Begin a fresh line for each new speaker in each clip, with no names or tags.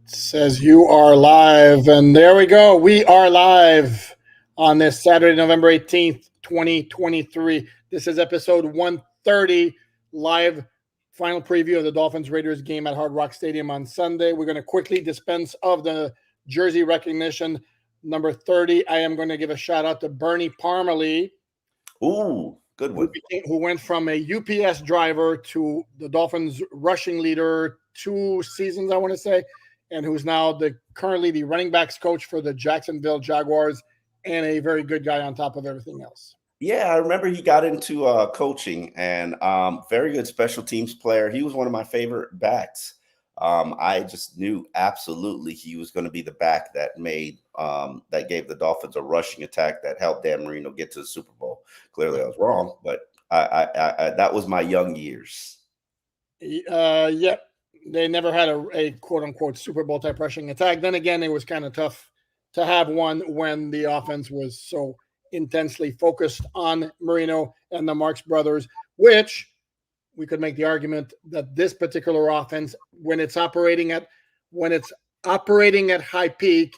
Says you are live, and there we go. We are live on this Saturday, November 18th, 2023. This is episode 130, live final preview of the Dolphins-Raiders game at Hard Rock Stadium on Sunday. We're going to quickly dispense of the jersey recognition. Number 30, I am going to give a shout out to Bernie Parmalee.
Ooh, good one.
Who went from a UPS driver to the Dolphins rushing leader 2 seasons, I want to say, and who's now currently the running backs coach for the Jacksonville Jaguars, and a very good guy on top of everything else.
Yeah, I remember he got into coaching, and very good special teams player. He was one of my favorite backs. I just knew absolutely he was going to be the back that gave the Dolphins a rushing attack that helped Dan Marino get to the Super Bowl. Clearly, I was wrong, but I that was my young years.
Yeah. They never had a quote-unquote Super Bowl type rushing attack. Then again, it was kind of tough to have one when the offense was so intensely focused on Marino and the Marx brothers, which we could make the argument that this particular offense, when it's operating at high peak,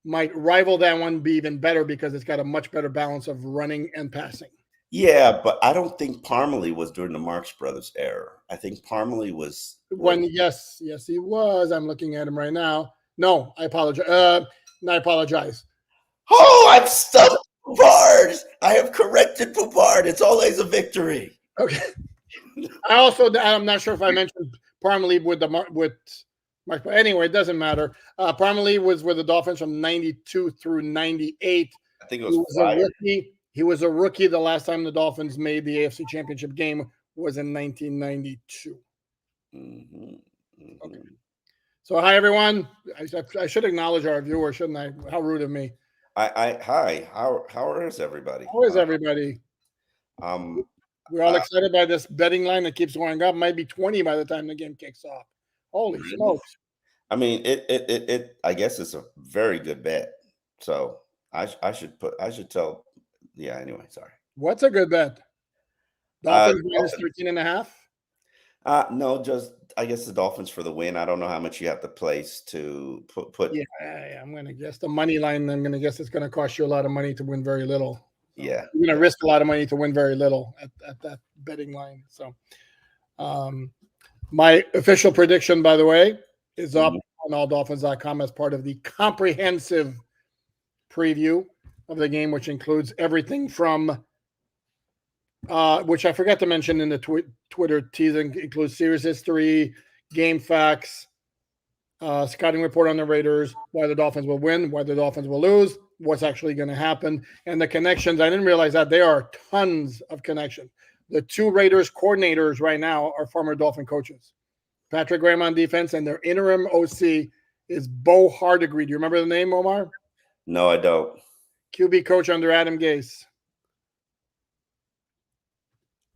might rival that one, be even better because it's got a much better balance of running and passing.
Yeah, but I don't think Parmalee was during the Marx Brothers era. I think Parmalee was
yes, he was. I'm looking at him right now. No, I apologize. I apologize.
Oh, I've stumped Bouvard. I have corrected Bouvard. It's always a victory.
Okay. I'm not sure if I mentioned Parmalee with Mark, but anyway, it doesn't matter. Parmalee was with the Dolphins from 92 through 98.
I think it was
He was a rookie the last time the Dolphins made the AFC Championship game was in 1992.
Mm-hmm. Mm-hmm.
Okay. So, hi, everyone. I should acknowledge our viewer, shouldn't I? How rude of me.
Hi. How is everybody?
How is everybody? We're all excited by this betting line that keeps going up. Might be 20 by the time the game kicks off. Holy smokes.
I mean, I guess it's a very good bet. So I should tell. Yeah. Anyway, sorry.
What's a good bet? Dolphins minus 13.5?
No, just I guess the Dolphins for the win. I don't know how much you have to place to put.
Yeah, I'm going to guess the money line. I'm going to guess it's going to cost you a lot of money to win very little. So
yeah,
you're going to risk a lot of money to win very little at that betting line. So, my official prediction, by the way, is up on alldolphins.com as part of the comprehensive preview of the game, which includes everything from which I forgot to mention in the Twitter teasing, includes series history, game facts, scouting report on the Raiders, why the Dolphins will win, why the Dolphins will lose, what's actually going to happen, and the connections. I didn't realize that there are tons of connections. The 2 Raiders coordinators right now are former Dolphin coaches. Patrick Graham on defense, and their interim OC is Bo Hardegree. Do you remember the name, Omar?
No, I don't.
QB coach under Adam Gase.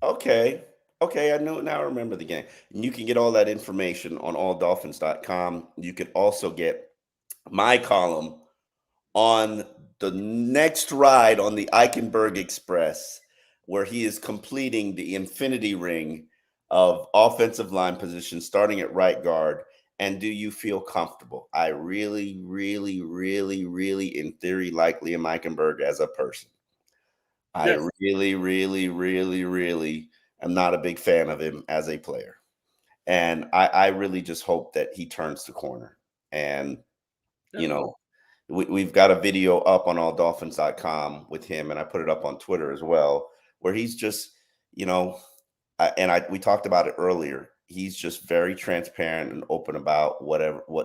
Okay. I know now. I remember the game. And you can get all that information on alldolphins.com. You can also get my column on the next ride on the Eichenberg Express, where he is completing the infinity ring of offensive line position, starting at right guard. And do you feel comfortable? I really, really, really, really, in theory, like Liam Eichenberg as a person. Yes. I really, really, really, really am not a big fan of him as a player. And I really just hope that he turns the corner. And, we've got a video up on alldolphins.com with him, and I put it up on Twitter as well, where he's just, we talked about it earlier. He's just very transparent and open about what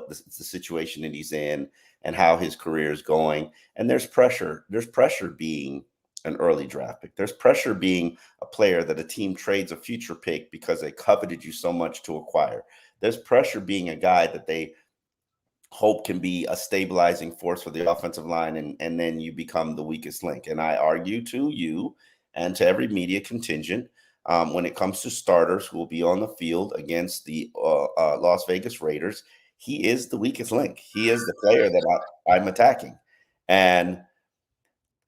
the situation that he's in and how his career is going. And there's pressure. There's pressure being an early draft pick. There's pressure being a player that a team trades a future pick because they coveted you so much to acquire. There's pressure being a guy that they hope can be a stabilizing force for the offensive line, and then you become the weakest link. And I argue to you and to every media contingent, when it comes to starters who will be on the field against the Las Vegas Raiders, he is the weakest link. He is the player that I'm attacking. And,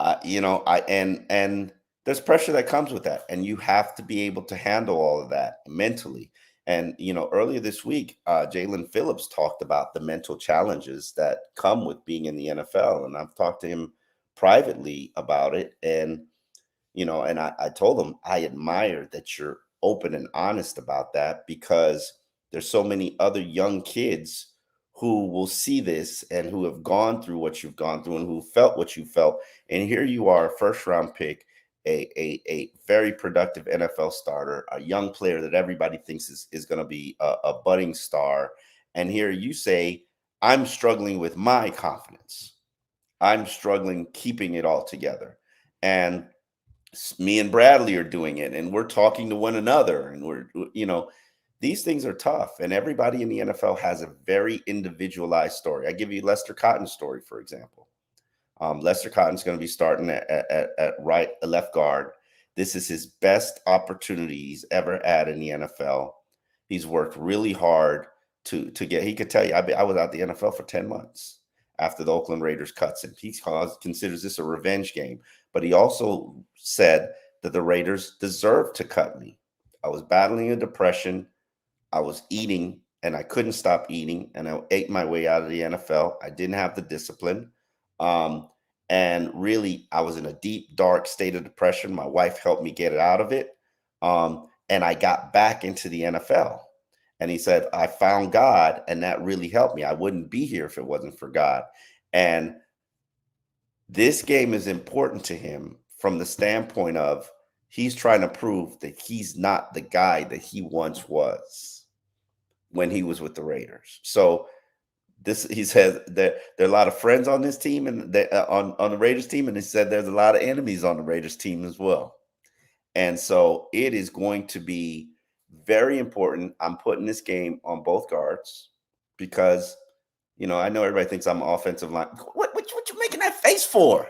and there's pressure that comes with that. And you have to be able to handle all of that mentally. And, earlier this week, Jalen Phillips talked about the mental challenges that come with being in the NFL. And I've talked to him privately about it. And, and I told him I admire that you're open and honest about that, because there's so many other young kids who will see this and who have gone through what you've gone through and who felt what you felt. And here you are, a first round pick, a very productive NFL starter, a young player that everybody thinks is going to be a budding star. And here you say, I'm struggling with my confidence. I'm struggling keeping it all together. And me and Bradley are doing it, and we're talking to one another, and these things are tough, and everybody in the NFL has a very individualized story. I give you Lester Cotton's story, for example. Lester Cotton's going to be starting at left guard. This is his best opportunity he's ever had in the NFL. He's worked really hard to get. He could tell you, I was out the NFL for 10 months after the Oakland Raiders cuts him. He considers this a revenge game, but he also said that the Raiders deserved to cut me. I was battling a depression. I was eating, and I couldn't stop eating, and I ate my way out of the NFL. I didn't have the discipline. And really, I was in a deep, dark state of depression. My wife helped me get it out of it. And I got back into the NFL. And he said, I found God, and that really helped me. I wouldn't be here if it wasn't for God. And this game is important to him from the standpoint of he's trying to prove that he's not the guy that he once was when he was with the Raiders. So he says there are a lot of friends on this team and on the Raiders team, and he said there's a lot of enemies on the Raiders team as well. And so it is going to be very important. I'm putting this game on both guards because, I know everybody thinks I'm offensive line. What you making that face for?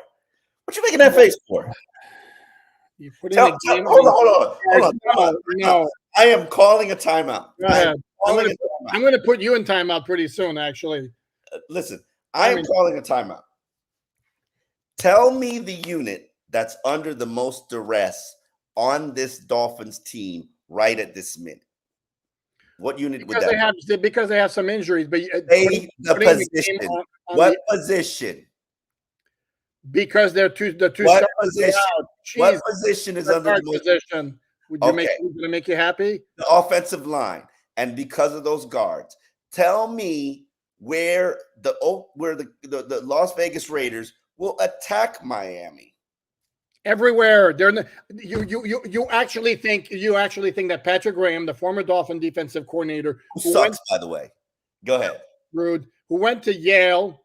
What you making that face for?
You put in a game.
Hold on. No. I am calling a timeout.
Go ahead. I'm going to put you in timeout pretty soon, actually.
Listen, I am calling a timeout. Tell me the unit that's under the most duress on this Dolphins team right at this minute. What unit would that be?
Because they have some injuries. But
the position. What position?
Because they're two.
What position? What position is under the most
position? Would you make you happy?
The offensive line. And because of those guards, tell me where the Las Vegas Raiders will attack Miami.
Everywhere. You actually think that Patrick Graham, the former Dolphin defensive coordinator,
who sucks, by the way. Go ahead.
Rude. Who went to Yale.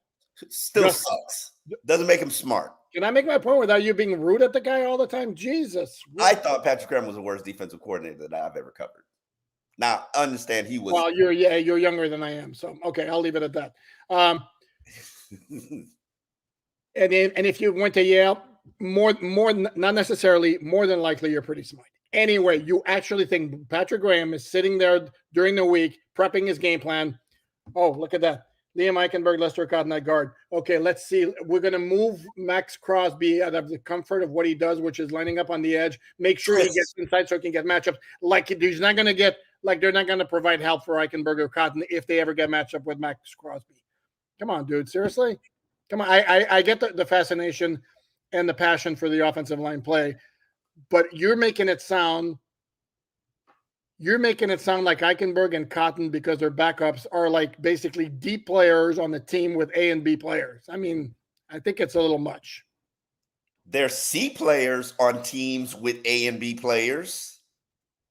Still sucks. Doesn't make him smart.
Can I make my point without you being rude at the guy all the time? Jesus.
I thought Patrick Graham was the worst defensive coordinator that I've ever covered. Now, understand he was.
Well, you're younger than I am, so okay, I'll leave it at that. And if you went to Yale, more not necessarily, more than likely, you're pretty smart. Anyway, you actually think Patrick Graham is sitting there during the week prepping his game plan? Oh, look at that. Liam Eichenberg, Lester Cotton at guard. Okay, let's see. We're going to move Max Crosby out of the comfort of what he does, which is lining up on the edge. Make sure he gets inside so he can get matchups. He's not going to get, they're not going to provide help for Eichenberg or Cotton if they ever get matched up with Max Crosby. Come on, dude. Seriously? Come on. I get the fascination and the passion for the offensive line play, but you're making it sound like Eichenberg and Cotton, because their backups are like basically D players on the team with A and B players. I mean, I think it's a little much.
They're C players on teams with A and B players.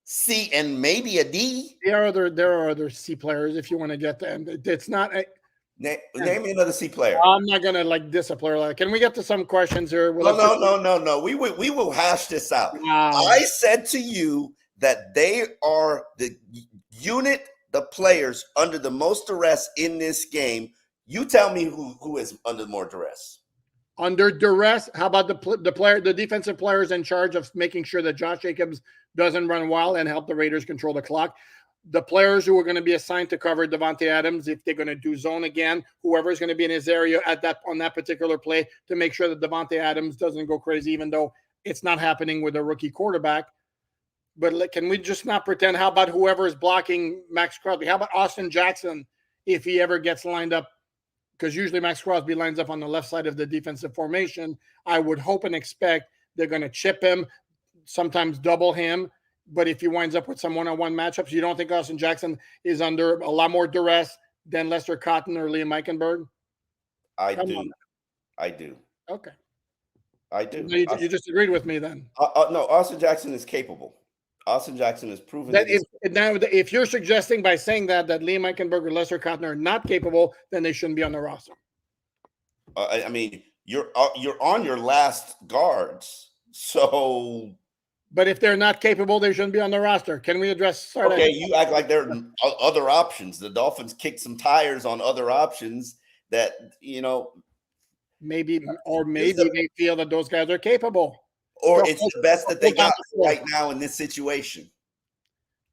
C and maybe a D.
There are other C players if you want to get them. It's not
name me another C player.
I'm not gonna diss a player. Can we get to some questions here?
No. We will hash this out. Wow. I said to you that they are the unit, the players under the most duress in this game. You tell me who is under more duress.
Under duress? How about the defensive players in charge of making sure that Josh Jacobs doesn't run wild and help the Raiders control the clock? The players who are going to be assigned to cover Davante Adams, if they're going to do zone again, whoever is going to be in his area on that particular play to make sure that Davante Adams doesn't go crazy, even though it's not happening with a rookie quarterback. But can we just not pretend? How about whoever is blocking Max Crosby? How about Austin Jackson if he ever gets lined up? Because usually Max Crosby lines up on the left side of the defensive formation. I would hope and expect they're going to chip him, sometimes double him. But if he winds up with some one-on-one matchups, you don't think Austin Jackson is under a lot more duress than Lester Cotton or Liam Eichenberg?
I do. I do.
Okay.
I do.
You just agreed with me then.
No, Austin Jackson is capable. Austin Jackson has proven that
if you're suggesting by saying that Liam Eichenberg or Lester Cotton are not capable, then they shouldn't be on the roster.
I mean, you're on your last guards, so.
But if they're not capable, they shouldn't be on the roster. Can we address?
Okay, you act like there are other options. The Dolphins kicked some tires on other options that
maybe they feel that those guys are capable.
Or it's the best that they got right now in this situation.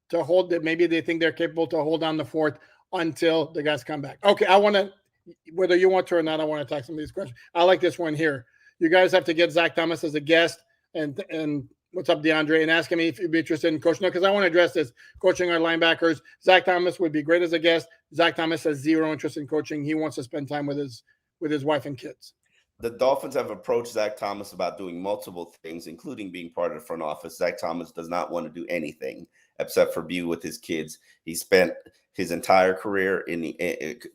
To hold that, maybe they think they're capable to hold on the fort until the guys come back. Okay, I want to, whether you want to or not, I want to attack some of these questions. I like this one here. You guys have to get Zach Thomas as a guest, and what's up, DeAndre, and ask him if you'd be interested in coaching. No, because I want to address this. Coaching our linebackers. Zach Thomas would be great as a guest. Zach Thomas has zero interest in coaching. He wants to spend time with his wife and kids.
The Dolphins have approached Zach Thomas about doing multiple things, including being part of the front office. Zach Thomas does not want to do anything except for be with his kids. He spent his entire career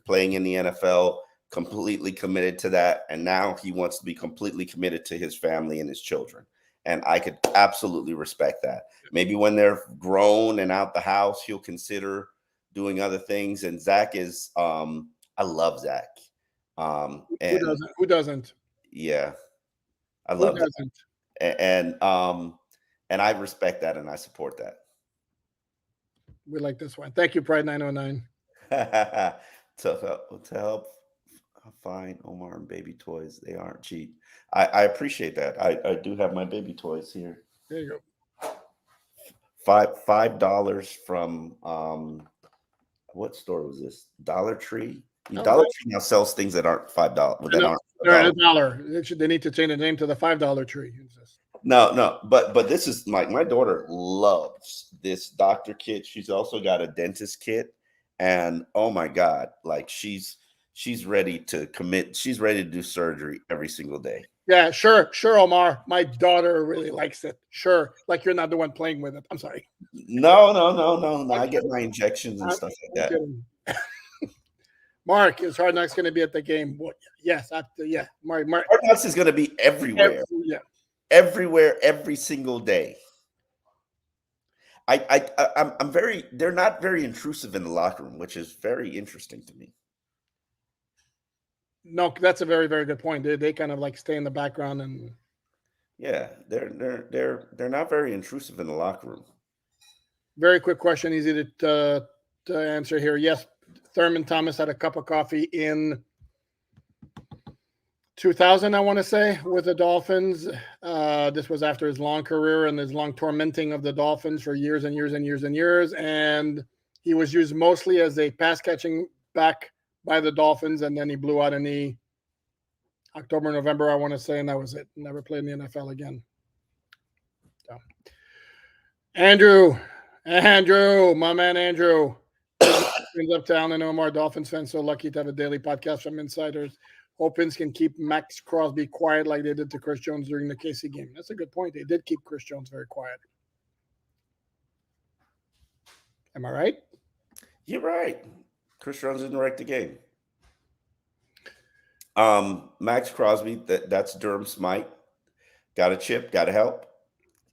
playing in the NFL, completely committed to that, and now he wants to be completely committed to his family and his children. And I could absolutely respect that. Maybe when they're grown and out the house, he'll consider doing other things. And Zach is, I love Zach.
Who doesn't?
Yeah, I love that. And I respect that and I support that.
We like this one. Thank you, Pride 909.
to help find Omar and baby toys. They aren't cheap. I appreciate that. I do have my baby toys here.
There you go.
$5 from what store was this? Dollar Tree. Dollar Tree now sells things that aren't $5.
They're $1. They need to change the name to the $5 Tree.
No, but this is my daughter loves this doctor kit. She's also got a dentist kit, and oh my God, like she's ready to commit. She's ready to do surgery every single day.
Yeah, sure, Omar. My daughter really likes it. Sure, like you're not the one playing with it. I'm sorry.
No. I get my injections and stuff like that.
Mark, is Hard Knocks going to be at the game? Well, yes, yeah. Mark.
Hard Knocks is going to be everywhere. Everywhere, every single day. I'm very. They're not very intrusive in the locker room, which is very interesting to me.
No, that's a very, very good point. They kind of like stay in the background and.
Yeah, they're not very intrusive in the locker room.
Very quick question, easy to answer here. Yes, Thurman Thomas had a cup of coffee in 2000, I want to say, with the Dolphins. This was after his long career and his long tormenting of the Dolphins for years and years and years and years. And he was used mostly as a pass catching back by the Dolphins. And then he blew out a knee October, November, I want to say. And that was it. Never played in the NFL again. So. Andrew, my man, Andrew. Uptown and Omar, Dolphins fans so lucky to have a daily podcast from insiders. Hopkins can keep Max Crosby quiet like they did to Chris Jones during the KC game. That's a good point. They did keep Chris Jones very quiet. Am I right?
You're right. Chris Jones didn't wreck the game. Max Crosby, that's Durham Smite. Got a chip, got to help.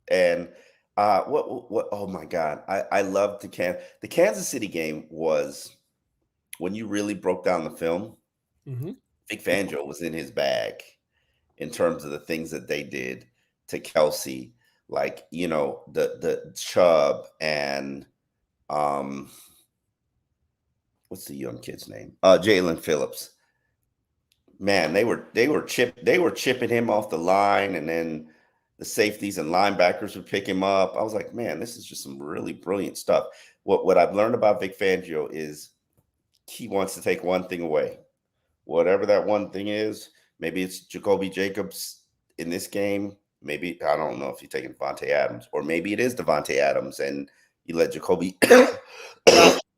And what? Oh my God! I love the Kansas City game was when you really broke down the film.
Mm-hmm.
Vic Fangio was in his bag in terms of the things that they did to Kelsey, like the Chubb and what's the young kid's name? Jalen Phillips. Man, they were chipping him off the line, and then the safeties and linebackers would pick him up. I was like, man, this is just some really brilliant stuff. What I've learned about Vic Fangio is he wants to take one thing away. Whatever that one thing is, maybe it's Jacoby Jacobs in this game. Maybe I don't know if you're taking Devontae Adams, or maybe it is Devontae Adams and you let Jacoby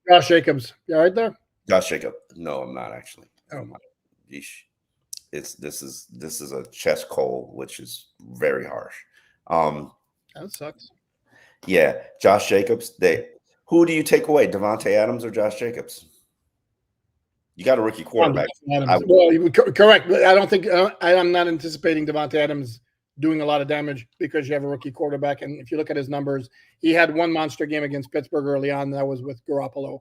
Josh Jacobs. You all right there?
Josh Jacob. No, I'm not actually.
Oh.
Yeesh. This is a chest cold, which is very harsh.
That sucks.
Yeah, Josh Jacobs. Who do you take away, Devontae Adams or Josh Jacobs? You got a rookie quarterback.
Well, correct. But I don't think I'm not anticipating Devontae Adams doing a lot of damage because you have a rookie quarterback. And if you look at his numbers, he had one monster game against Pittsburgh early on. That was with Garoppolo.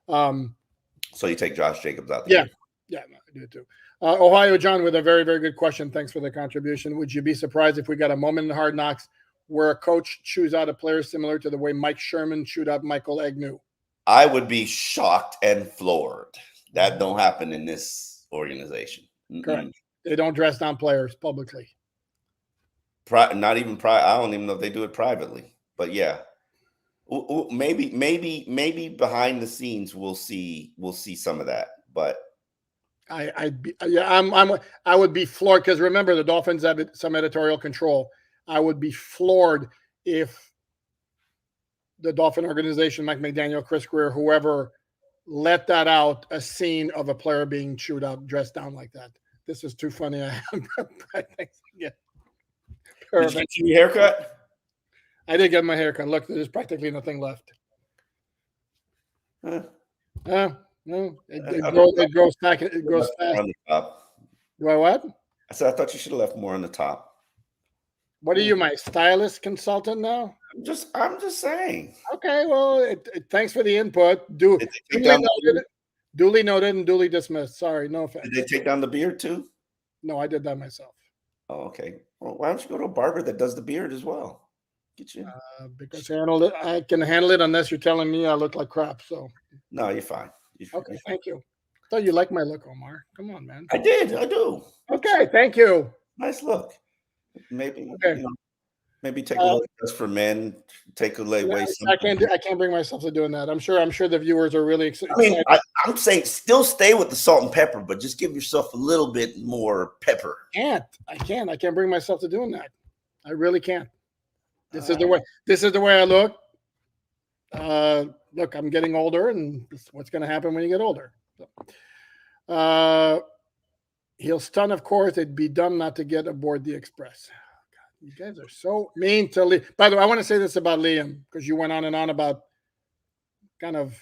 So you take Josh Jacobs out
there. Yeah, no, I do too. Ohio John with a very, very good question. Thanks for the contribution. Would you be surprised if we got a moment in Hard Knocks where a coach chews out a player similar to the way Mike Sherman chewed out Michael Agnew?
I would be shocked and floored. That don't happen in this organization.
Correct. They don't dress down players publicly.
Not even private. I don't even know if they do it privately. But yeah, maybe behind the scenes we'll see some of that. But
I would be floored because remember the Dolphins have some editorial control. I would be floored if the Dolphin organization, Mike McDaniel, Chris Greer, whoever, let that out, a scene of a player being chewed out, dressed down like that. This is too funny.
Yeah. Did you get your haircut?
I did get my haircut. Look, there's practically nothing left. No, it grows back. It grows fast. On the top. Do I what?
I said I thought you should have left more on the top.
What are you, my stylist consultant now?
I'm just saying.
Okay, well, thanks for the input. Duly noted and duly dismissed. Sorry, no offense.
Did they take down the beard too?
No, I did that myself.
Oh, okay. Well, why don't you go to a barber that does the beard as well? Get you.
Because I can handle it unless you're telling me I look like crap. So.
No, you're fine.
Okay, thank you. I thought you liked my look, Omar. Come on, man.
I did. I do.
Okay, thank you.
Nice look. Maybe. Okay. Maybe take a look just for men. Take away.
I can't bring myself to doing that. I'm sure the viewers are really excited.
I mean, I'm saying still stay with the salt and pepper, but just give yourself a little bit more pepper.
I can't bring myself to doing that. I really can't. This is the way I look. Look, I'm getting older, and this is what's going to happen when you get older. So, he'll stun, of course. It'd be dumb not to get aboard the Express. You guys are so mean to Liam. By the way, I want to say this about Liam because you went on and on about kind of,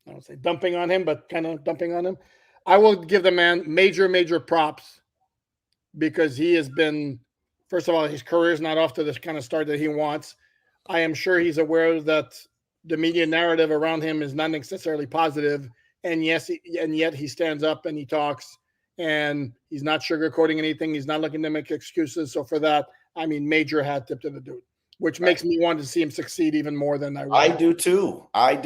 I don't say dumping on him, but kind of dumping on him. I will give the man major, major props because he has been, first of all, his career is not off to this kind of start that he wants. I am sure he's aware that the media narrative around him is not necessarily positive. And yes, and yet he stands up and he talks and he's not sugarcoating anything. He's not looking to make excuses. So for that, I mean, major hat tip to the dude, which makes me want to see him succeed even more than I would.
I do too. I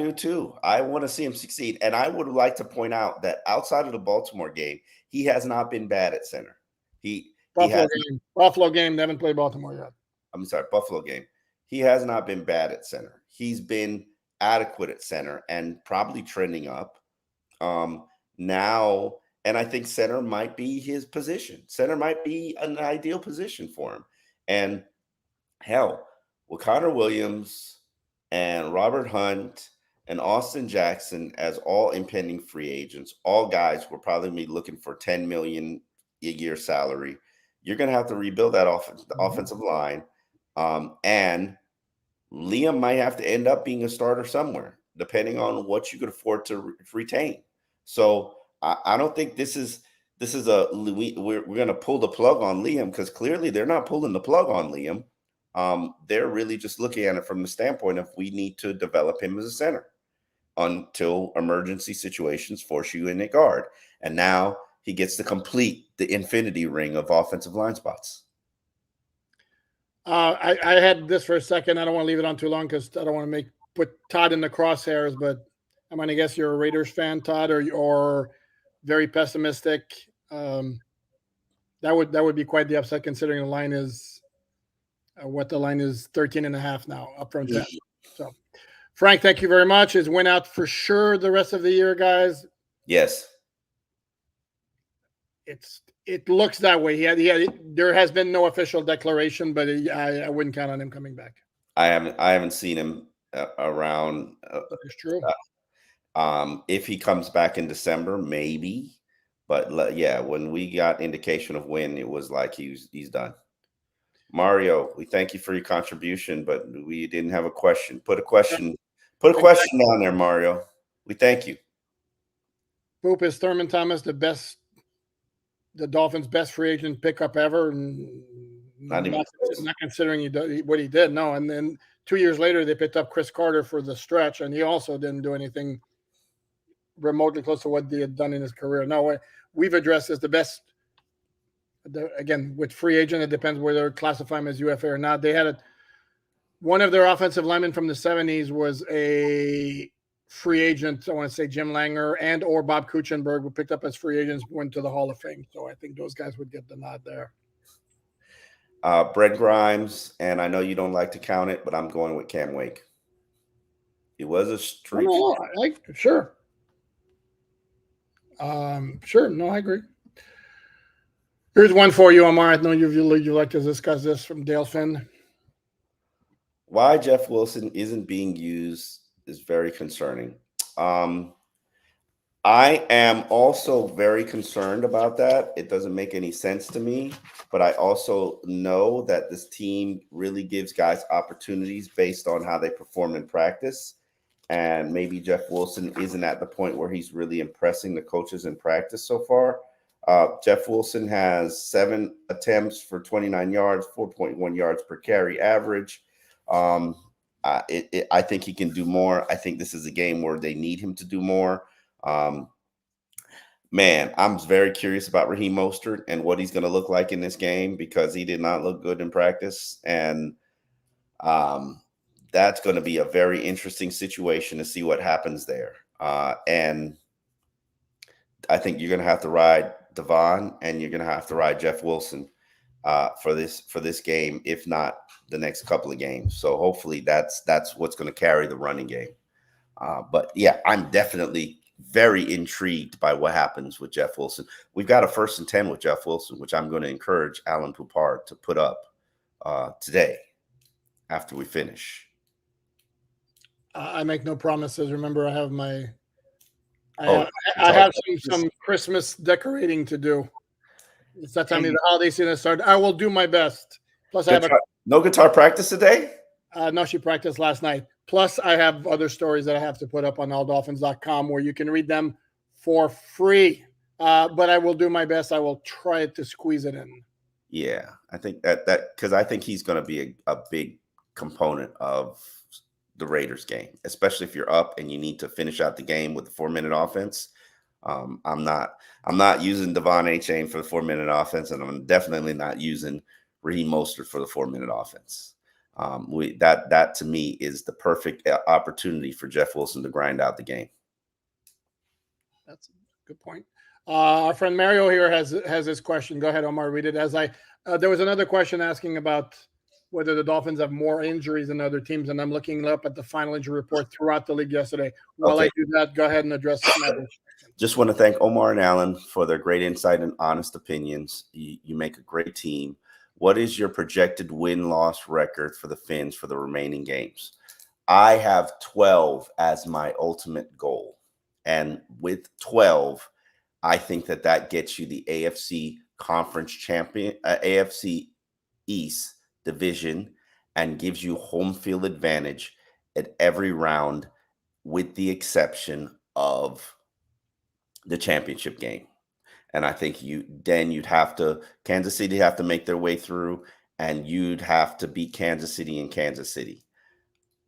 want to see him succeed. And I would like to point out that outside of the Baltimore game, he has not been bad at center.
Buffalo game. They haven't played Baltimore yet.
I'm sorry, Buffalo game. He has not been bad at center. He's been adequate at center and probably trending up now. And I think center might be his position. Center might be an ideal position for him. And hell, with Connor Williams and Robert Hunt and Austin Jackson as all impending free agents, all guys will probably be looking for $10 million a year salary. You're going to have to rebuild that offensive line. And Liam might have to end up being a starter somewhere, depending on what you could afford to retain. So I don't think this is we're going to pull the plug on Liam because clearly they're not pulling the plug on Liam. They're really just looking at it from the standpoint of we need to develop him as a center until emergency situations force you in at guard. And now he gets to complete the infinity ring of offensive line spots.
I had this for a second. I don't want to leave it on too long because I don't want to put Todd in the crosshairs, but I'm going to guess you're a Raiders fan, Todd, or very pessimistic. That would be quite the upset considering the line is what the line is 13.5 now, up from 10. So, Frank, thank you very much. Is win out for sure the rest of the year, guys?
Yes.
It looks that way. There has been no official declaration, but I wouldn't count on him coming back.
I haven't seen him around.
That is true.
If he comes back in December, maybe. But yeah, when we got indication of when, it was like he's done. Mario, we thank you for your contribution, but we didn't have a question. Put a question down there, Mario. We thank you.
Boop, is Thurman Thomas the Dolphins' best free agent pickup ever? Not considering what he did. No, and then 2 years later they picked up Chris Carter for the stretch, and he also didn't do anything remotely close to what he had done in his career. No, we've addressed as the best. Again, with free agent, it depends whether they classify him as UFA or not. They had one of their offensive linemen from the 70s was a free agent. I want to say Jim Langer and or Bob Kuchenberg were picked up as free agents, went to the Hall of Fame. So I think those guys would get the nod there.
Brett Grimes, and I know you don't like to count it, but I'm going with Cam Wake. It was a streak.
Sure. Sure. No, I agree. Here's one for you, Omar. I know you like to discuss this from Dale Finn.
Why Jeff Wilson isn't being used is very concerning. I am also very concerned about that. It doesn't make any sense to me, but I also know that this team really gives guys opportunities based on how they perform in practice. And maybe Jeff Wilson isn't at the point where he's really impressing the coaches in practice so far. Jeff Wilson has 7 attempts for 29 yards, 4.1 yards per carry average. I think he can do more. I think this is a game where they need him to do more. Man, I'm very curious about Raheem Mostert and what he's going to look like in this game, because he did not look good in practice. And that's going to be a very interesting situation to see what happens there. And I think you're going to have to ride Devon, and you're going to have to ride Jeff Wilson for this game, if not the next couple of games. So hopefully that's what's going to carry the running game. But yeah, I'm definitely very intrigued by what happens with Jeff Wilson. We've got a 1st and 10 with Jeff Wilson, which I'm going to encourage Alan Poupard to put up today after we finish. I
make no promises. Remember, I have I have some Christmas decorating to do. It's that time of the holiday season started. I will do my best. Plus, I have
no guitar practice today?
No, she practiced last night. Plus, I have other stories that I have to put up on alldolphins.com where you can read them for free. But I will do my best. I will try to squeeze it in.
Yeah, I think that because I think he's going to be a big component of the Raiders game, especially if you're up and you need to finish out the game with the 4-minute offense. I'm not using Devon Achane for the 4-minute offense, and I'm definitely not using Raheem Mostert for the 4-minute offense. That to me is the perfect opportunity for Jeff Wilson to grind out the game.
That's a good point. Our friend Mario here has his question. Go ahead, Omar, read it. There was another question asking about whether the Dolphins have more injuries than other teams, and I'm looking up at the final injury report throughout the league yesterday. While I do that, go ahead and address that.
Just want to thank Omar and Alan for their great insight and honest opinions. You make a great team. What is your projected win-loss record for the Fins for the remaining games? I have 12 as my ultimate goal. And with 12, I think that gets you the AFC Conference champion, AFC East division, and gives you home field advantage at every round, with the exception of the championship game. And I think Kansas City have to make their way through, and you'd have to beat Kansas City in Kansas City.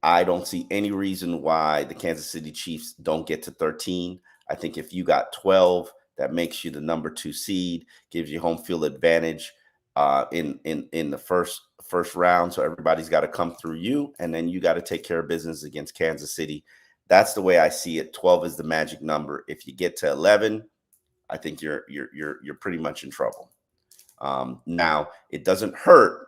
I don't see any reason why the Kansas City Chiefs don't get to 13. I think if you got 12, that makes you the number 2 seed, gives you home field advantage in the first round. So everybody's got to come through you, and then you got to take care of business against Kansas City. That's the way I see it. 12 is the magic number. If you get to 11, I think you're pretty much in trouble. Now, it doesn't hurt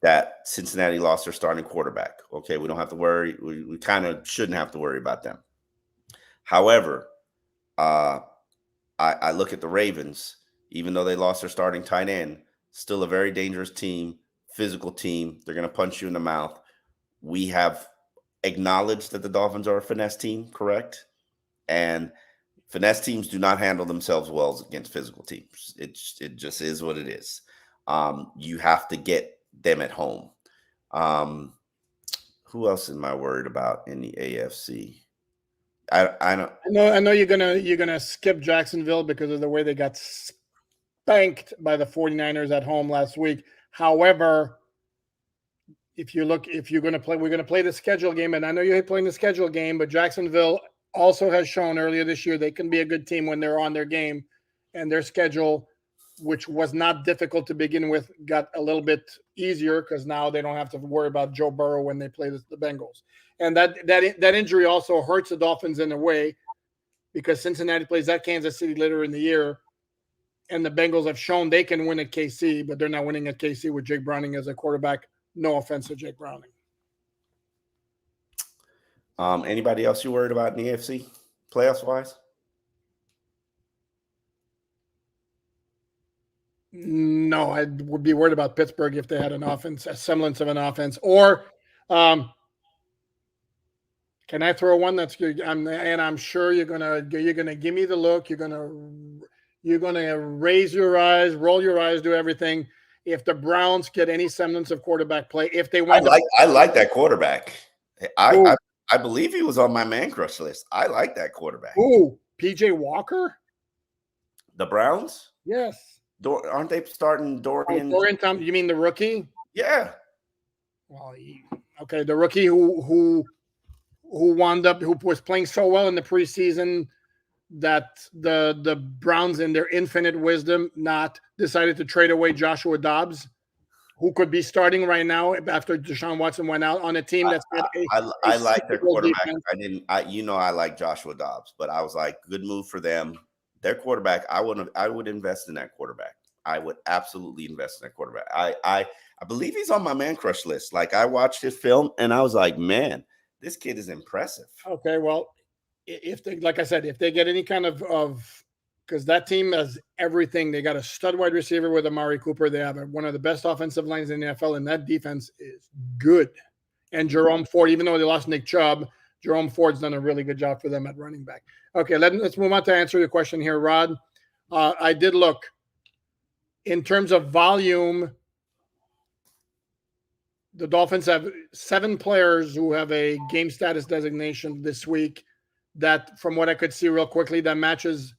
that Cincinnati lost their starting quarterback. Okay, we don't have to worry. We kind of shouldn't have to worry about them. However, I look at the Ravens, even though they lost their starting tight end, still a very dangerous team, physical team. They're going to punch you in the mouth. We have acknowledged that the Dolphins are a finesse team, correct? And finesse teams do not handle themselves well against physical teams. It just is what it is. You have to get them at home. Who else am I worried about in the AFC? I don't.
I know you're gonna skip Jacksonville because of the way they got spanked by the 49ers at home last week. However, if you're going to play, we're going to play the schedule game, and I know you're playing the schedule game, but Jacksonville also has shown earlier this year they can be a good team when they're on their game, and their schedule, which was not difficult to begin with, got a little bit easier because now they don't have to worry about Joe Burrow when they play the Bengals. And that injury also hurts the Dolphins in a way because Cincinnati plays at Kansas City later in the year, and the Bengals have shown they can win at KC, but they're not winning at KC with Jake Browning as a quarterback. No offense to Jake Browning.
Anybody else you worried about in the AFC playoffs wise?
No, I would be worried about Pittsburgh if they had an offense, a semblance of an offense. Or can I throw one that's good? I'm sure you're gonna give me the look. You're gonna raise your eyes, roll your eyes, do everything. If the Browns get any semblance of quarterback play, if they win,
I like that quarterback. I believe he was on my man crush list. I like that quarterback.
Ooh, PJ Walker.
The Browns?
Yes.
Aren't they starting Dorian?
Dorian Thompson. You mean the rookie?
Yeah.
Well, okay, the rookie who was playing so well in the preseason that the Browns, in their infinite wisdom, decided to trade away Joshua Dobbs, who could be starting right now after Deshaun Watson went out on a team that's got
I like their quarterback.
Defense.
I like Joshua Dobbs, but I was like, good move for them. Their quarterback, I would invest in that quarterback. I would absolutely invest in that quarterback. I believe he's on my man crush list. Like, I watched his film and I was like, man, this kid is impressive.
Okay, well, if they, like I said, if they get any kind of because that team has everything. They got a stud wide receiver with Amari Cooper. They have one of the best offensive lines in the NFL, and that defense is good. And Jerome Ford, even though they lost Nick Chubb, Jerome Ford's done a really good job for them at running back. Okay, let's move on to answer your question here, Rod. I did look. In terms of volume, the Dolphins have 7 players who have a game status designation this week that, from what I could see real quickly, that matches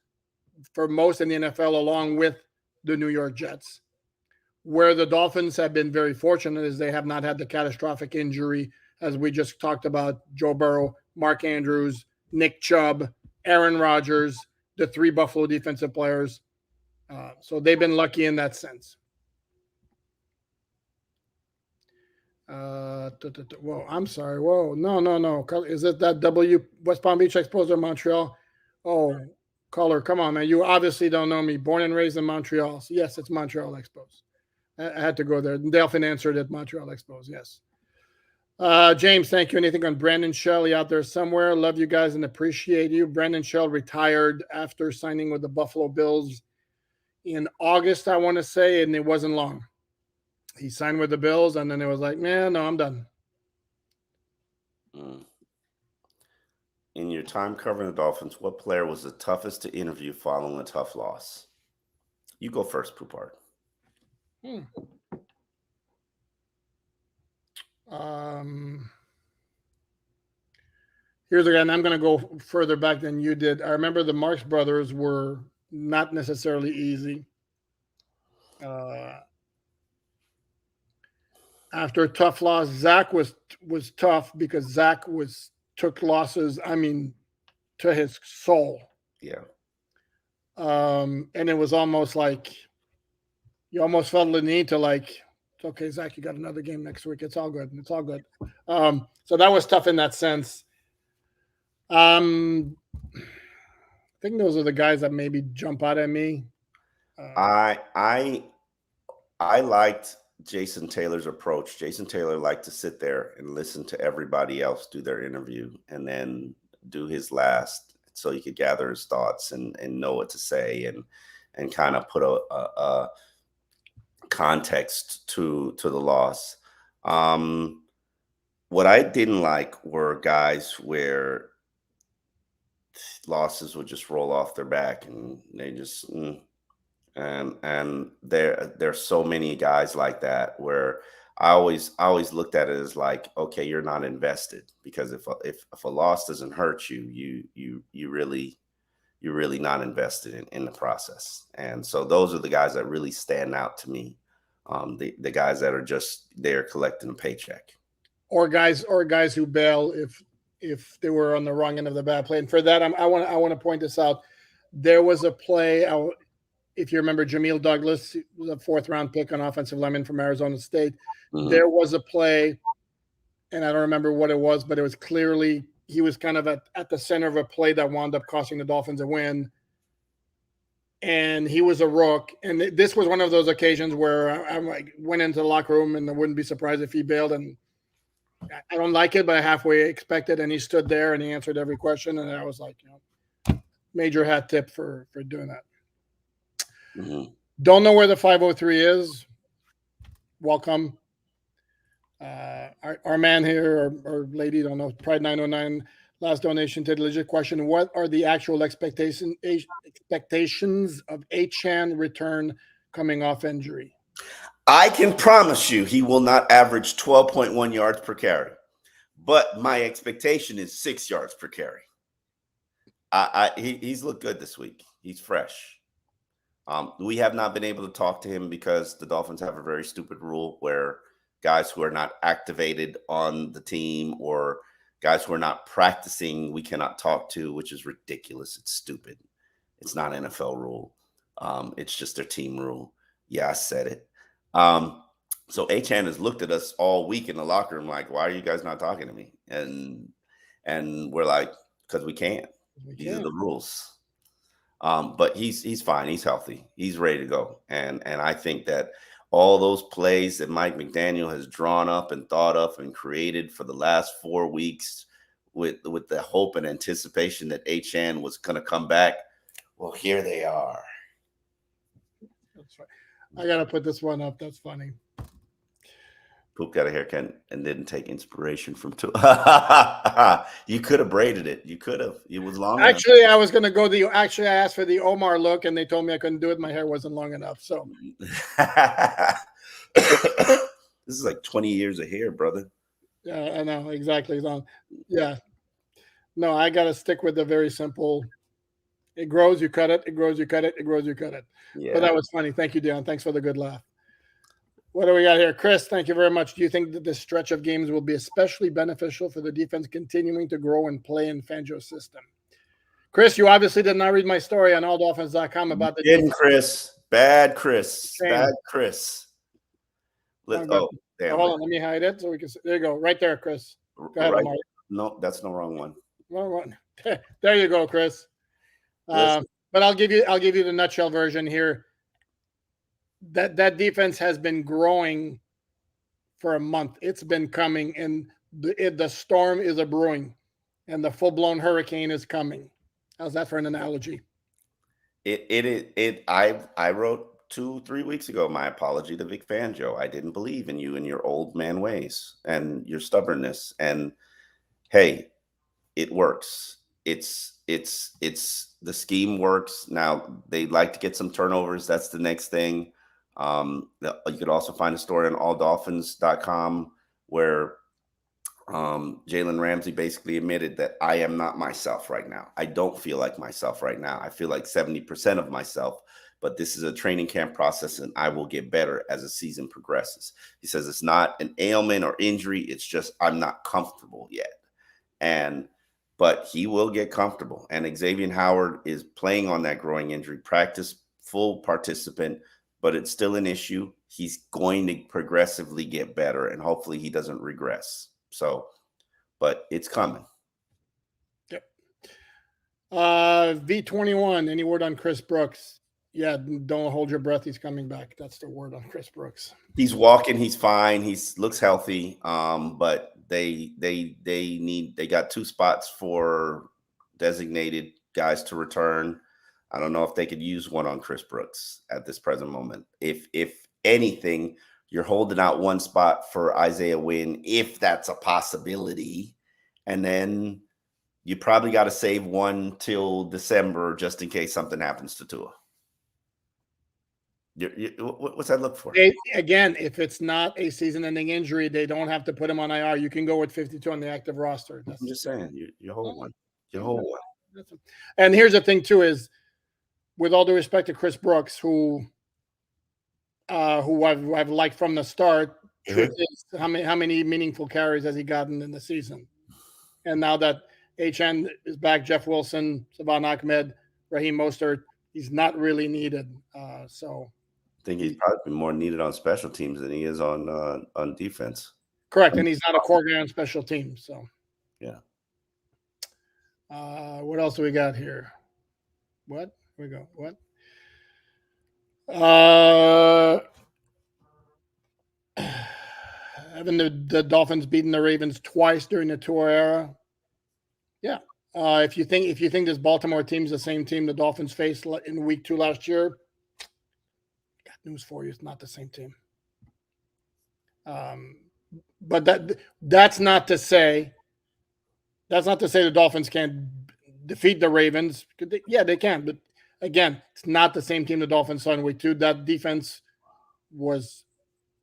for most in the NFL along with the New York Jets. Where the Dolphins have been very fortunate is they have not had the catastrophic injury, as we just talked about, Joe Burrow, Mark Andrews, Nick Chubb, Aaron Rodgers, the 3 Buffalo defensive players. So they've been lucky in that sense. Whoa, I'm sorry. Whoa, no. Is it that West Palm Beach Expos or Montreal? Oh, caller, come on, man. You obviously don't know me. Born and raised in Montreal. So yes, it's Montreal Expos. I had to go there. Delphin answered at Montreal Expos, yes. James, thank you. Anything on Brandon Shelley out there somewhere? Love you guys and appreciate you. Brandon Shell retired after signing with the Buffalo Bills in August, I want to say, and it wasn't long. He signed with the Bills, and then it was like, man, no, I'm done.
In your time covering the Dolphins, what player was the toughest to interview following a tough loss? You go first, Poupart.
Here's again, I'm going to go further back than you did. I remember the Marx brothers were not necessarily easy. After a tough loss, Zach was tough because Zach took losses, to his soul.
Yeah.
And it was almost like you almost felt the need to like, it's okay, Zach, you got another game next week. It's all good. It's all good. So that was tough in that sense. I think those are the guys that maybe jump out at me.
I liked Jason Taylor's approach. Jason Taylor liked to sit there and listen to everybody else do their interview and then do his last so he could gather his thoughts and know what to say. and kind of put a context to the loss. What I didn't like were guys where losses would just roll off their back and they just and there's so many guys like that where I always looked at it as like, okay, you're not invested, because if a loss doesn't hurt you, you're really not invested in the process. And so those are the guys that really stand out to me. The guys that are just there collecting a paycheck.
Or guys who bail if they were on the wrong end of the bad play. And for that, I want to point this out. There was a play, if you remember, Jamil Douglas was a 4th-round pick on offensive lineman from Arizona State. Mm-hmm. There was a play, and I don't remember what it was, but it was clearly he was kind of at the center of a play that wound up costing the Dolphins a win. And he was a rook. And this was one of those occasions where I like went into the locker room, and I wouldn't be surprised if he bailed. And I don't like it, but I halfway expected. And he stood there and he answered every question. And I was like, major hat tip for doing that. Mm-hmm. Don't know where the 503 is. Welcome. Our man here, or lady, don't know, Pride 909, last donation to the legit question. What are the actual expectations of Achane return coming off injury?
I can promise you he will not average 12.1 yards per carry, but my expectation is 6 yards per carry. He's looked good this week. He's fresh. We have not been able to talk to him because the Dolphins have a very stupid rule where guys who are not activated on the team or guys who are not practicing, we cannot talk to, which is ridiculous. It's stupid. It's not an NFL rule. It's just their team rule. Yeah, I said it. So Achane has looked at us all week in the locker room like, why are you guys not talking to me? And we're like, because we can't. These are the rules. But he's fine. He's healthy. He's ready to go. And I think that all those plays that Mike McDaniel has drawn up and thought of and created for the last 4 weeks with the hope and anticipation that Achane was going to come back, well, here they are.
That's right. I got to put this one up. That's funny.
Poop got a haircut and didn't take inspiration from two. You could have braided it. You could have. It was long
Actually,
enough.
I was going to go I asked for the Omar look, and they told me I couldn't do it. My hair wasn't long enough. So
this is like 20 years of hair, brother.
Yeah, I know. Exactly. Yeah. No, I got to stick with the very simple. It grows, you cut it. It grows, you cut it. It grows, you cut it. Yeah. But that was funny. Thank you, Dion. Thanks for the good laugh. What do we got here? Chris, thank you very much. Do you think that this stretch of games will be especially beneficial for the defense continuing to grow and play in Fangio's system? Chris, you obviously did not read my story on alldolphins.com about the
defense. Chris. Bad Chris. Shame. Bad Chris.
Damn. Hold on. Let me hide it so we can see. There you go. Right there, Chris. Go ahead,
right. No, that's the wrong one.
Wrong one. There you go, Chris. But I'll give you the nutshell version here. That defense has been growing for a month. It's been coming, and the storm is a brewing, and the full-blown hurricane is coming. How's that for an analogy?
I wrote 2-3 weeks ago my apology to Vic Fangio. I didn't believe in you and your old man ways and your stubbornness. And hey, it works. It's the scheme works. Now they like to get some turnovers. That's the next thing. You could also find a story on alldolphins.com where Jalen Ramsey basically admitted that I am not myself right now. I don't feel like myself right now. I feel like 70% of myself, but this is a training camp process and I will get better as the season progresses. He says it's not an ailment or injury. It's just I'm not comfortable yet. But he will get comfortable. And Xavier Howard is playing on that growing injury, practice, full participant, but it's still an issue. He's going to progressively get better, and hopefully he doesn't regress. So, but it's coming.
Yep. V21, any word on Chris Brooks? Yeah, don't hold your breath. He's coming back. That's the word on Chris Brooks.
He's walking. He's fine. He looks healthy. But they got 2 spots for designated guys to return. I don't know if they could use one on Chris Brooks at this present moment. If anything, you're holding out one spot for Isaiah Wynn, if that's a possibility. And then you probably got to save one till December just in case something happens to Tua. What's that look for?
Again, if it's not a season-ending injury, they don't have to put him on IR. You can go with 52 on the active roster.
I'm just saying, you hold one. You hold one.
And here's the thing, too, is with all due respect to Chris Brooks, who I've liked from the start, truth is, how many meaningful carries has he gotten in the season? And now that HN is back, Jeff Wilson, Savon Ahmed, Raheem Mostert, he's not really needed. So
I think he's probably more needed on special teams than he is on defense.
Correct, and he's not a core guy on special teams. So
yeah.
What else do we got here? What? Here we go. What? Having the Dolphins beaten the Ravens twice during the Tua era. Yeah. If you think this Baltimore team's the same team the Dolphins faced in week 2 last year, got news for you. It's not the same team. But that's not to say the Dolphins can't defeat the Ravens. Yeah, they can. But again, it's not the same team the Dolphins saw in week 2. That defense was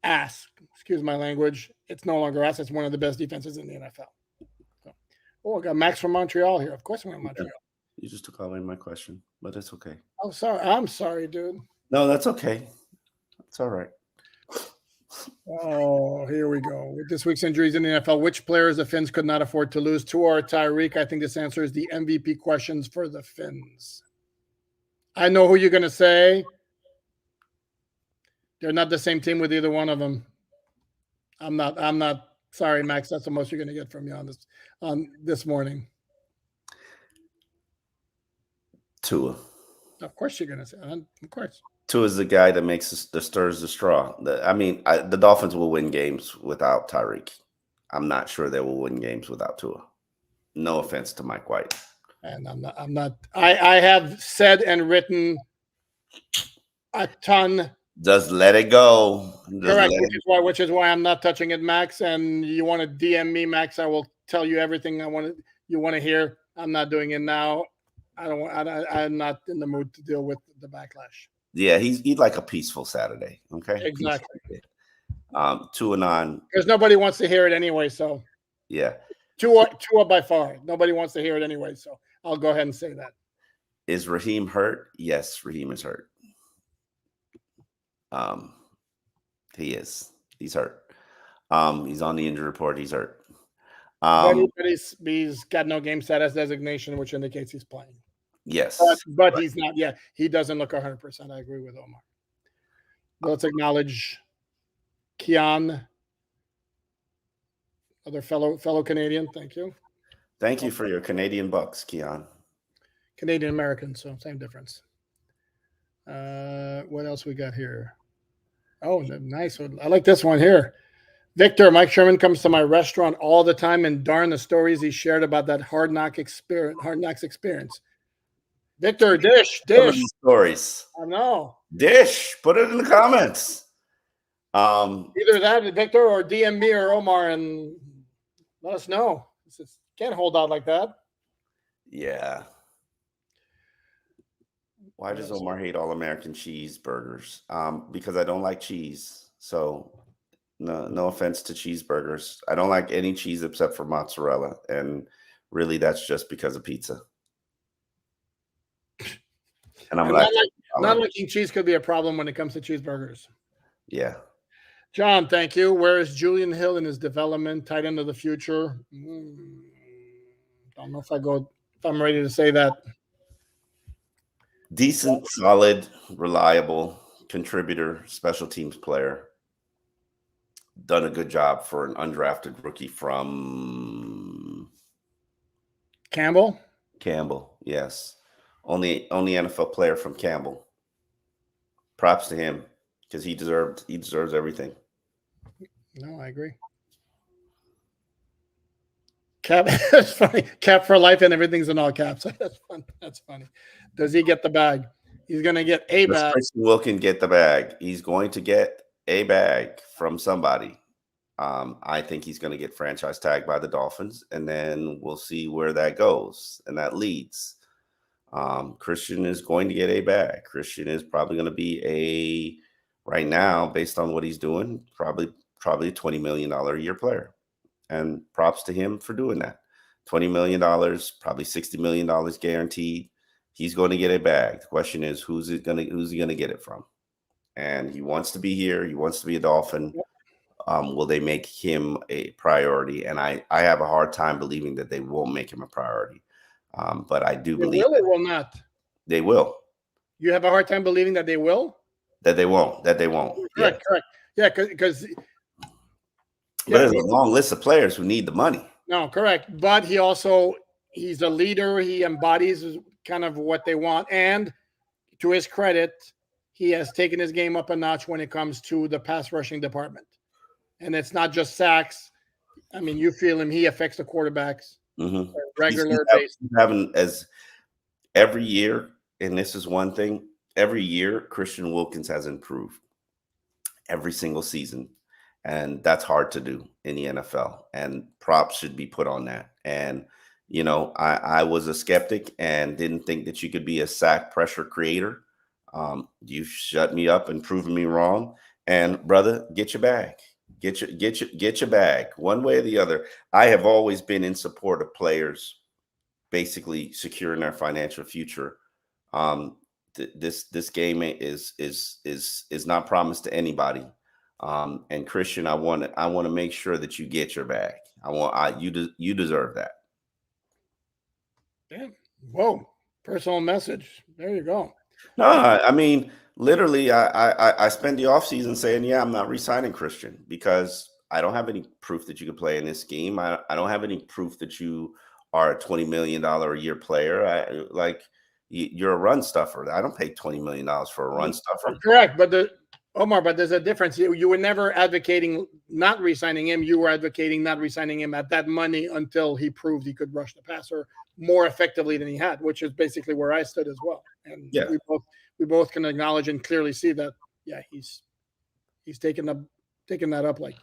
ass. Excuse my language. It's no longer ass. It's one of the best defenses in the NFL. Oh, I got Max from Montreal here. Of course I'm in Montreal.
You just took away my question, but it's okay.
Oh, sorry. I'm sorry, dude.
No, that's okay. It's all right.
Oh, here we go. With this week's injuries in the NFL, which players the Finns could not afford to lose? Tua or Tyreek? I think this answer is the MVP questions for the Finns. I know who you're going to say. They're not the same team with either one of them. I'm not. Sorry, Max. That's the most you're going to get from me on this morning.
Tua.
Of course you're going to say. Of course.
Tua is the guy that stirs the straw. The Dolphins will win games without Tyreek. I'm not sure they will win games without Tua. No offense to Mike White.
And I'm not. I have said and written a ton.
Just let it go.
Correct, which is why I'm not touching it, Max. And you want to DM me, Max? I will tell you everything you want to hear. I'm not doing it now. I'm not in the mood to deal with the backlash.
Yeah, he's like a peaceful Saturday. Okay,
exactly.
2-9.
Because nobody wants to hear it anyway. So
yeah,
Tua by far. Nobody wants to hear it anyway. So I'll go ahead and say that.
Is Raheem hurt? Yes, Raheem is hurt. He is. He's hurt. He's on the injury report. He's hurt.
But he's got no game status designation, which indicates he's playing.
Yes.
But he's not. Yeah, he doesn't look 100%. I agree with Omar. Let's acknowledge Kian, other fellow Canadian. Thank you.
Thank you for your Canadian bucks, Kian.
Canadian American, so same difference. What else we got here? Oh, nice one. I like this one here. Victor, Mike Sherman comes to my restaurant all the time, and darn the stories he shared about that Hard Knocks experience. Victor, dish.
Stories.
I know.
Dish. Put it in the comments.
Either that, Victor, or DM me or Omar, and let us know. Can't hold out like that.
Yeah. Why does Omar hate all-American cheeseburgers? Because I don't like cheese. So no offense to cheeseburgers. I don't like any cheese except for mozzarella. And really, that's just because of pizza. And I'm
not liking cheese could be a problem when it comes to cheeseburgers.
Yeah.
John, thank you. Where is Julian Hill in his development? Tight end of the future? Don't know if I'm ready to say that.
Decent, solid, reliable contributor, special teams player. Done a good job for an undrafted rookie from
Campbell,
yes. Only NFL player from Campbell. Props to him because he deserves everything.
No, I agree. Cap, that's funny. Cap for life, and everything's in all caps. That's fun. That's funny. Does he get the bag? He's going to get a
Does
bag.
Christian Wilkins get the bag? He's going to get a bag from somebody. I think he's going to get franchise tagged by the Dolphins, and then we'll see where that goes and that leads. Christian is going to get a bag. Christian is probably going to be right now, based on what he's doing, probably a $20 million a year player. And props to him for doing that. $20 million, probably $60 million guaranteed. He's going to get a bag. The question is, who's he going to get it from? And he wants to be here. He wants to be a Dolphin. Will they make him a priority? And I have a hard time believing that they won't make him a priority. But I do believe
they will not.
They will.
You have a hard time believing that they will?
That they won't.
Correct. Yeah, because
there's a long list of players who need the money.
No, correct. But he's a leader. He embodies kind of what they want. And to his credit, he has taken his game up a notch when it comes to the pass rushing department. And it's not just sacks. I mean, you feel him. He affects the quarterbacks on a regular basis.
Having as every year, and this is one thing, every year Christian Wilkins has improved every single season. And that's hard to do in the NFL. And props should be put on that. And, I was a skeptic and didn't think that you could be a sack pressure creator. You shut me up and proven me wrong. And brother, get your bag. Get your bag one way or the other. I have always been in support of players basically securing their financial future. This game is not promised to anybody. And Christian, I want to make sure that you get your bag. You deserve that.
Yeah. Whoa. Personal message. There you go.
No, I mean, literally, I spend the offseason saying, yeah, I'm not re-signing Christian because I don't have any proof that you can play in this scheme. I don't have any proof that you are a $20 million a year player. You're a run stuffer. I don't pay $20 million for a run stuffer.
Correct. But Omar, there's a difference. You were never advocating not re-signing him. You were advocating not re-signing him at that money until he proved he could rush the passer more effectively than he had, which is basically where I stood as well. And
yeah,
we both can acknowledge and clearly see that, yeah, he's taking that up like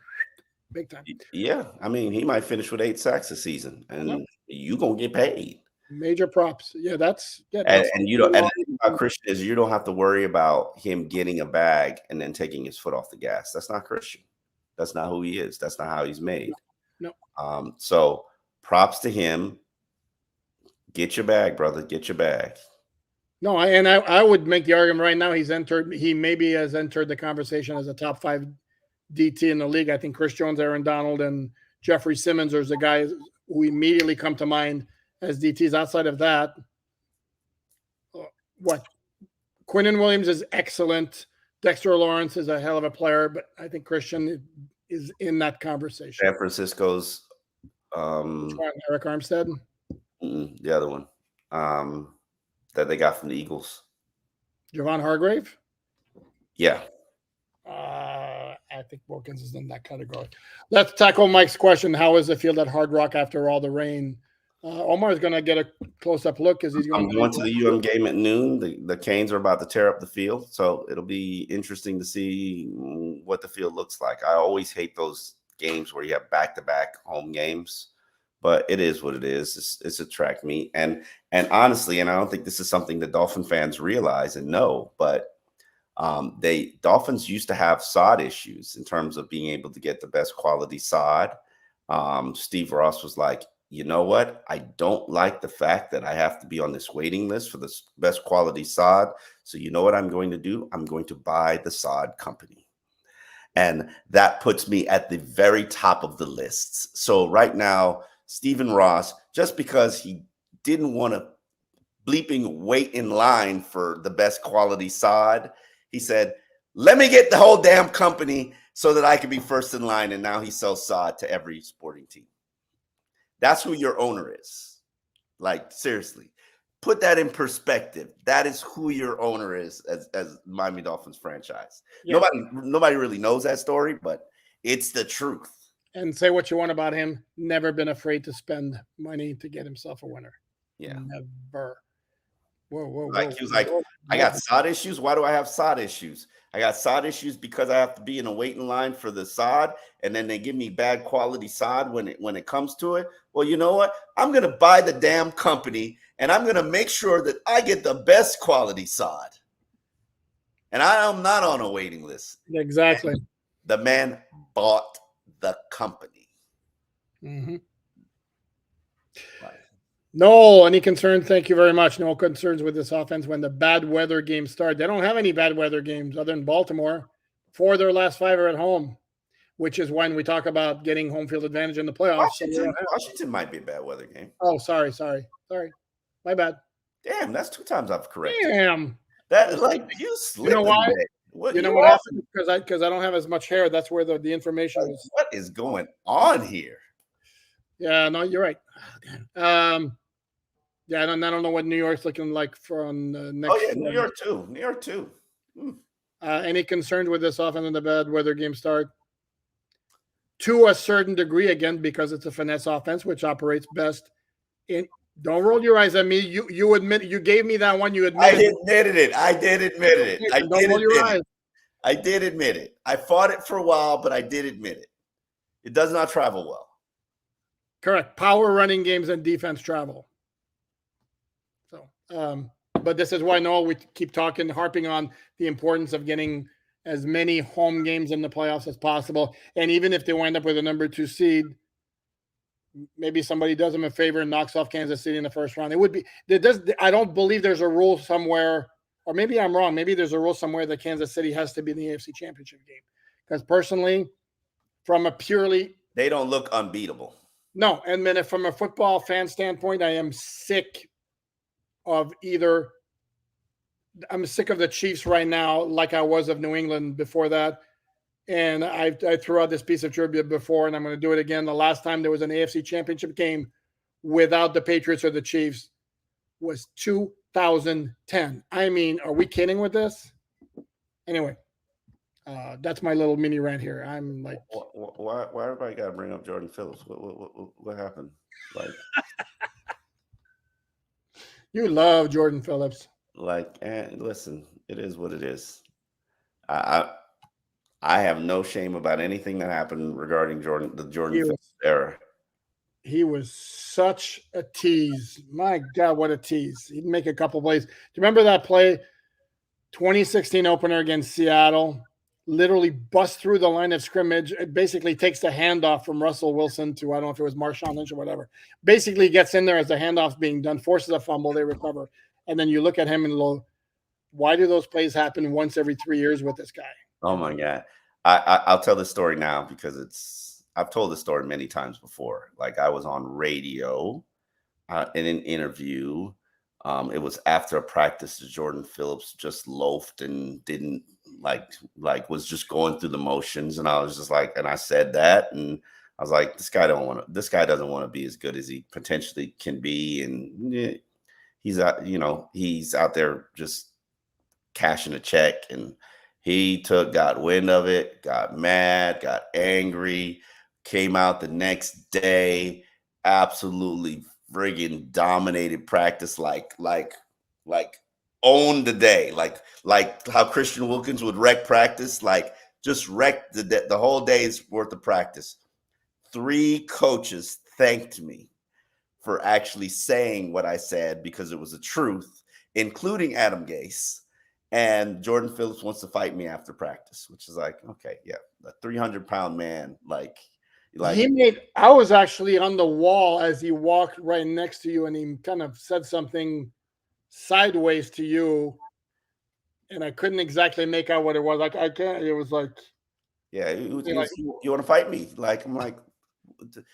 big time.
Yeah, I mean, he might finish with 8 sacks a season, and you gonna get paid.
Major props. Yeah, that's
and you don't. And the thing about Christian is you don't have to worry about him getting a bag and then taking his foot off the gas. That's not Christian. That's not who he is. That's not how he's made.
No.
So props to him. Get your bag, brother. Get your bag.
No, I would make the argument right now he maybe has entered the conversation as a top 5 DT in the league. I think Chris Jones, Aaron Donald, and Jeffrey Simmons are the guys who immediately come to mind as DTs. Outside of that, Quinnen Williams is excellent. Dexter Lawrence is a hell of a player, but I think Christian is in that conversation.
San Francisco's
Eric Armstead?
The other one that they got from the Eagles.
Javon Hargrave?
Yeah.
I think Wilkins is in that category. Let's tackle Mike's question. How is the field at Hard Rock after all the rain? Omar is going to get a close-up look because he's going
to the game at noon. The Canes are about to tear up the field, so it'll be interesting to see what the field looks like. I always hate those games where you have back-to-back home games, but it is what it is. It's a track meet, and honestly, and I don't think this is something that Dolphin fans realize and know, but Dolphins used to have sod issues in terms of being able to get the best quality sod. Steve Ross was like, you know what? I don't like the fact that I have to be on this waiting list for the best quality sod. So you know what I'm going to do? I'm going to buy the sod company. And that puts me at the very top of the lists. So right now, Stephen Ross, just because he didn't want to bleeping wait in line for the best quality sod, he said, let me get the whole damn company so that I can be first in line. And now he sells sod to every sporting team. That's who your owner is. Like, seriously, put that in perspective. That is who your owner is as Miami Dolphins franchise. Yeah. Nobody really knows that story, but it's the truth.
And say what you want about him. Never been afraid to spend money to get himself a winner.
Yeah.
Never. Whoa,
Like,
whoa.
he was like, I got sod issues. Why do I have sod issues? I got sod issues because I have to be in a waiting line for the sod, and then they give me bad quality sod when it comes to it. Well, you know what? I'm gonna buy the damn company, and I'm gonna make sure that I get the best quality sod. And I am not on a waiting list.
Exactly.
And the man bought the company.
Mm-hmm. No, any concerns? Thank you very much. No concerns with this offense when the bad weather games start. They don't have any bad weather games other than Baltimore. 4 of their last 5 are at home, which is when we talk about getting home field advantage in the playoffs.
Washington might be a bad weather game.
Oh, sorry. My bad.
Damn, that's 2 times I've corrected.
Damn.
That, like, you slipped.
You know why?
What,
you know what happened? Because I don't have as much hair. That's where the information was.
What is going on here?
Yeah, no, you're right. Yeah, I don't know what New York's looking like from next.
Oh yeah, New York too.
Any concerns with this offense and the bad weather game start? To a certain degree, again, because it's a finesse offense, which operates best in. Don't roll your eyes at me. You admit you gave me that one. You admitted.
I did admit it.
Don't roll your eyes.
I did admit it. I fought it for a while, but I did admit it. It does not travel well.
Correct. Power running games and defense travel. So, but this is why we keep harping on the importance of getting as many home games in the playoffs as possible. And even if they wind up with a number 2 seed, maybe somebody does them a favor and knocks off Kansas City in the first round. It would be. I don't believe there's a rule somewhere, or maybe I'm wrong. Maybe there's a rule somewhere that Kansas City has to be in the AFC Championship game. Because personally, from a purely,
they don't look unbeatable.
No, and then from a football fan standpoint, I am sick of I'm sick of the Chiefs right now, like I was of New England before that. And I threw out this piece of trivia before, and I'm going to do it again. The last time there was an AFC Championship game without the Patriots or the Chiefs was 2010. I mean, are we kidding with this? Anyway, that's my little mini rant here. I'm like,
why everybody got to bring up Jordan Phillips? What happened? Like,
you love Jordan Phillips.
Like, listen, it is what it is. I have no shame about anything that happened regarding the Jordan Phillips era.
He was such a tease. My God, what a tease. He'd make a couple plays. Do you remember that play, 2016 opener against Seattle? Literally busts through the line of scrimmage. It basically takes the handoff from Russell Wilson to, I don't know if it was Marshawn Lynch or whatever. Basically gets in there as the handoff's being done, forces a fumble, they recover. And then you look at him and go, why do those plays happen once every 3 years with this guy?
Oh, my God. I'll tell this story now because I've told this story many times before. Like, I was on radio in an interview. It was after a practice. Jordan Phillips just loafed and didn't like was just going through the motions. And I was just like, and I said that, and I was like, this guy doesn't want to be as good as he potentially can be. And he's out there just cashing a check. And he got wind of it, got mad, got angry, came out the next day, absolutely friggin' dominated practice, like owned the day, like how Christian Wilkins would wreck practice, like just wrecked the whole day's worth of practice. 3 coaches thanked me for actually saying what I said because it was the truth, including Adam Gase. And Jordan Phillips wants to fight me after practice, which is like, okay, yeah, a 300-pound man, like
I was actually on the wall as he walked right next to you, and he kind of said something sideways to you, and I couldn't exactly make out what it was. Like, I can't. It was like,
yeah, you want to fight me? Like, I'm like,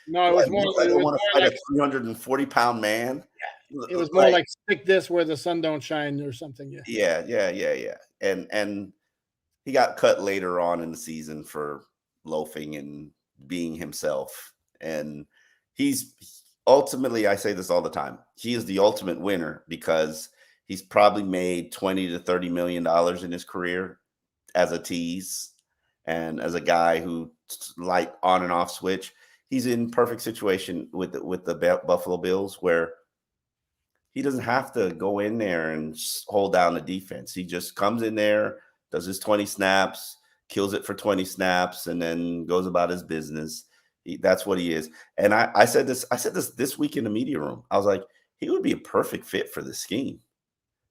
no, it was more.
I don't want to fight a 340-pound man.
It was more like stick this where the sun don't shine or something.
Yeah. And he got cut later on in the season for loafing and being himself. And he's ultimately, I say this all the time, he is the ultimate winner because he's probably made $20 to $30 million in his career as a tease and as a guy who like on and off switch. He's in perfect situation with the Buffalo Bills where He doesn't have to go in there and hold down the defense. He just comes in there, does his 20 snaps, kills it for 20 snaps, and then goes about his business. That's what he is. And I said this week in the media room. I was like, he would be a perfect fit for the scheme.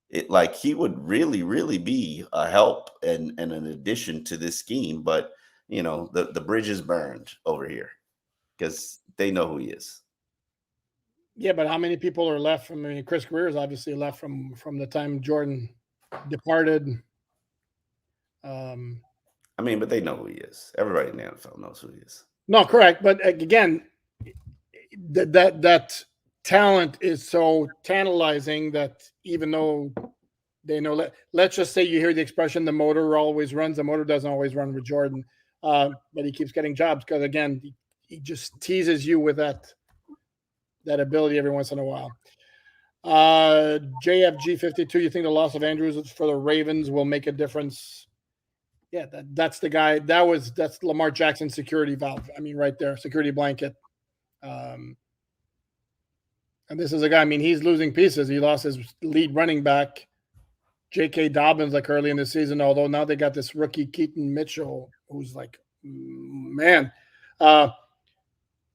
He would really, really be a help and an addition to this scheme. But the bridge is burned over here because they know who he is.
Yeah, but how many people are left from? I mean, Chris Greer is obviously left from the time Jordan departed.
But they know who he is. Everybody in the NFL knows who he is.
No, correct. But again, that talent is so tantalizing that even though they know, let's just say you hear the expression, the motor always runs. The motor doesn't always run with Jordan, but he keeps getting jobs because, again, he just teases you with that ability every once in a while. JFG52, you think the loss of Andrews for the Ravens will make a difference? Yeah, that's the guy. That's Lamar Jackson's security valve. I mean, right there, security blanket. And this is a guy, I mean, he's losing pieces. He lost his lead running back, J.K. Dobbins, like early in the season, although now they got this rookie Keaton Mitchell, who's like, man.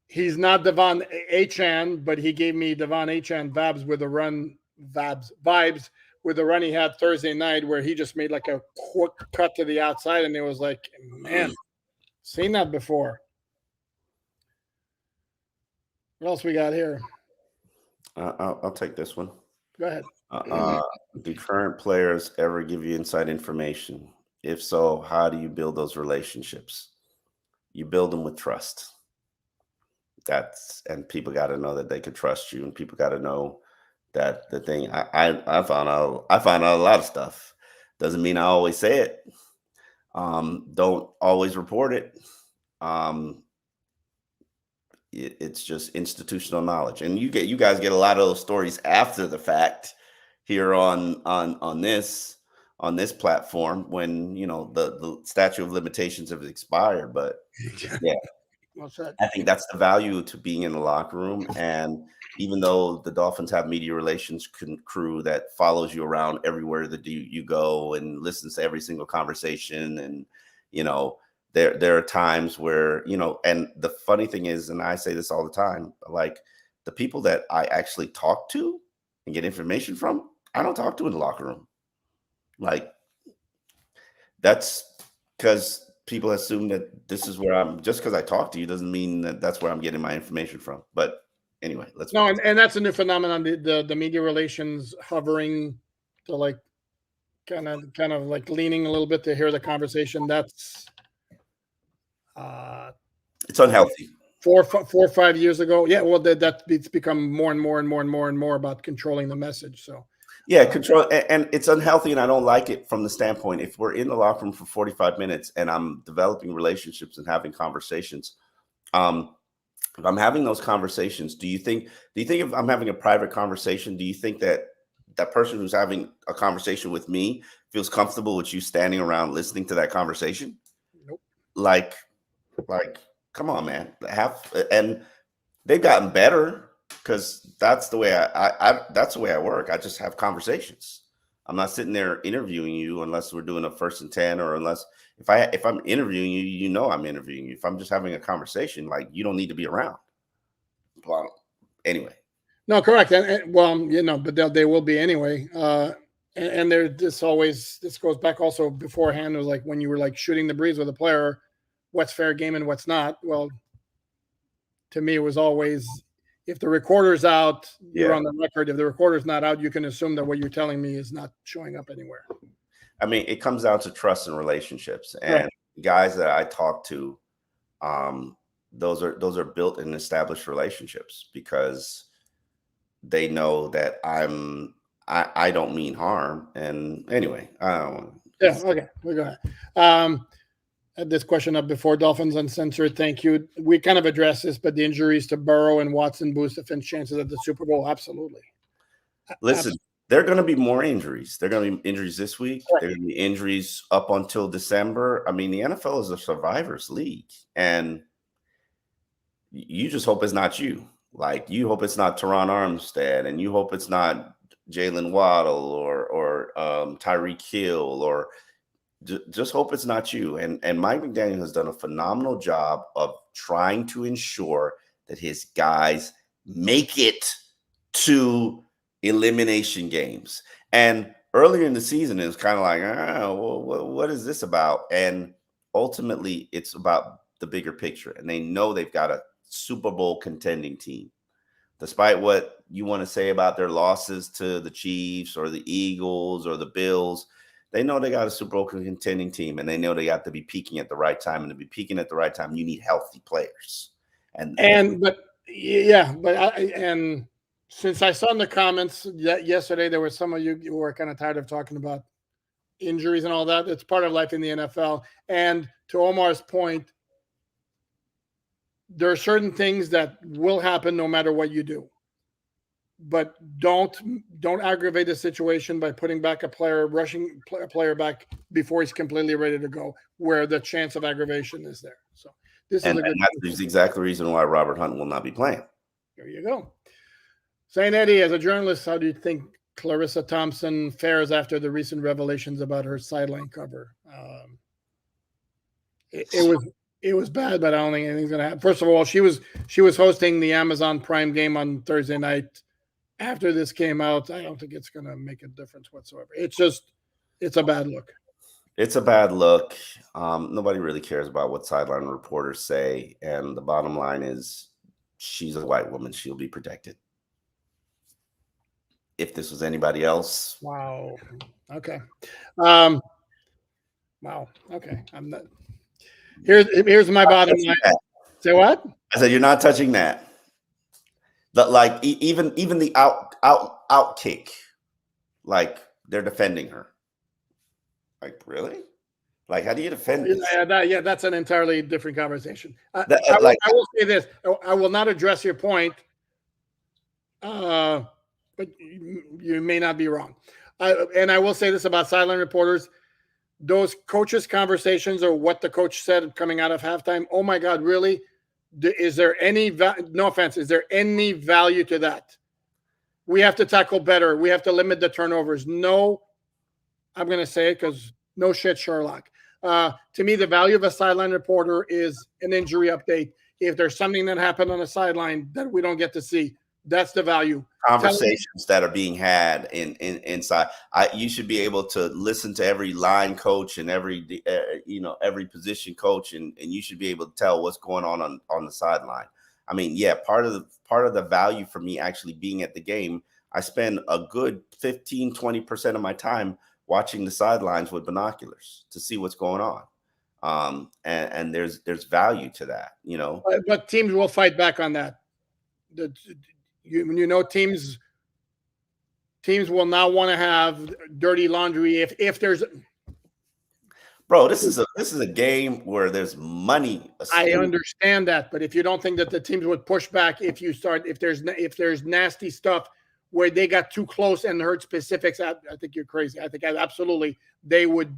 He's not Devon Achane, but he gave me Devon Achane vibes with the run he had Thursday night, where he just made like a quick cut to the outside, and it was like, man, seen that before. What else we got here?
I'll take this one.
Go ahead.
Do current players ever give you inside information? If so, how do you build those relationships? You build them with trust. And people got to know that they could trust you, and people got to know that the thing. I found out a lot of stuff. Doesn't mean I always say it. Don't always report it. It's just institutional knowledge, and you guys get a lot of those stories after the fact here on this platform when the statute of limitations have expired. But yeah. I think that's the value to being in the locker room. And even though the Dolphins have media relations crew that follows you around everywhere that you go and listens to every single conversation, and there are times where and the funny thing is, and I say this all the time, like the people that I actually talk to and get information from, I don't talk to in the locker room. Like, that's because people assume that this is where just because I talk to you doesn't mean that that's where I'm getting my information from. But anyway,
and that's a new phenomenon, the media relations hovering to like kind of like leaning a little bit to hear the conversation. That's
it's unhealthy.
4 or 5 years ago. Yeah, well, it's become more and more and more and more and more about controlling the message. So
yeah, control, and it's unhealthy, and I don't like it from the standpoint, if we're in the locker room for 45 minutes and I'm developing relationships and having conversations, if I'm having those conversations, do you think if I'm having a private conversation, do you think that person who's having a conversation with me feels comfortable with you standing around listening to that conversation?
Nope.
Like, come on, man. And they've gotten better, because that's the way that's the way I work. I just have conversations. I'm not sitting there interviewing you unless we're doing a 1st and 10, or unless if I'm interviewing you, I'm interviewing you. If I'm just having a conversation, like, you don't need to be around. Well, anyway.
No, correct. And well, but they will be anyway. And this goes back also beforehand. It was like when you were like shooting the breeze with a player, what's fair game and what's not. Well, to me, it was always, if the recorder's out, you're on the record. If the recorder's not out, you can assume that what you're telling me is not showing up anywhere.
I mean, it comes down to trust and relationships. And guys that I talk to, those are built and established relationships, because they know that I don't mean harm. And anyway, I don't want to.
Yeah. Okay. We go ahead. Had this question up before. Dolphins Uncensored, thank you. We kind of addressed this, but the injuries to Burrow and Watson boost defense chances at the Super Bowl. Absolutely.
Listen, there are going to be more injuries. There are going to be injuries this week. Right. There are going to be injuries up until December. I mean, the NFL is a survivors league, and you just hope it's not you. Like, you hope it's not Teron Armstead, and you hope it's not Jalen Waddle or Tyreek Hill, or just hope it's not you. And Mike McDaniel has done a phenomenal job of trying to ensure that his guys make it to elimination games. And earlier in the season, it was kind of like, what is this about? And ultimately, it's about the bigger picture. And they know they've got a Super Bowl contending team. Despite what you want to say about their losses to the Chiefs or the Eagles or the Bills, they know they got a Super Bowl contending team, and they know they got to be peaking at the right time. And to be peaking at the right time, you need healthy players. And
since I saw in the comments that yesterday there were some of you who were kind of tired of talking about injuries and all that. It's part of life in the NFL. And to Omar's point, there are certain things that will happen no matter what you do. But don't aggravate the situation by putting back a player, rushing a player back before he's completely ready to go, where the chance of aggravation is there. So
that's exactly the reason why Robert Hunt will not be playing.
There you go. St. Eddie, as a journalist, how do you think Clarissa Thompson fares after the recent revelations about her sideline cover? It was bad, but I don't think anything's going to happen. First of all, she was hosting the Amazon Prime game on Thursday night. After this came out, I don't think it's going to make a difference whatsoever. It's a bad look.
It's a bad look. Nobody really cares about what sideline reporters say. And the bottom line is she's a white woman. She'll be protected. If this was anybody else.
Wow. Okay. Wow. Okay. I'm not. Here's my bottom line. Say what?
I said you're not touching that. Like even the out kick, like they're defending her. Like really? Like how do you defend this?
Yeah, that's an entirely different conversation. I will say this: I will not address your point, but you may not be wrong. And I will say this about sideline reporters: those coaches' conversations or what the coach said coming out of halftime. Oh my God, really? Is there any no offense? Is there any value to that? We have to tackle better. We have to limit the turnovers. No, I'm going to say it because no shit, Sherlock. To me, the value of a sideline reporter is an injury update. If there's something that happened on the sideline that we don't get to see, that's the value.
Conversations that are being had inside. You should be able to listen to every line coach and every every position coach, and you should be able to tell what's going on the sideline. I mean, yeah, part of the value for me actually being at the game, I spend a good 15-20% of my time watching the sidelines with binoculars to see what's going on. And there's value to that,
But teams will fight back on that. Teams will not want to have dirty laundry if there's.
Bro, this is a game where there's money.
I understand that, but if you don't think that the teams would push back if there's nasty stuff where they got too close and hurt specifics, I think you're crazy. I think absolutely they would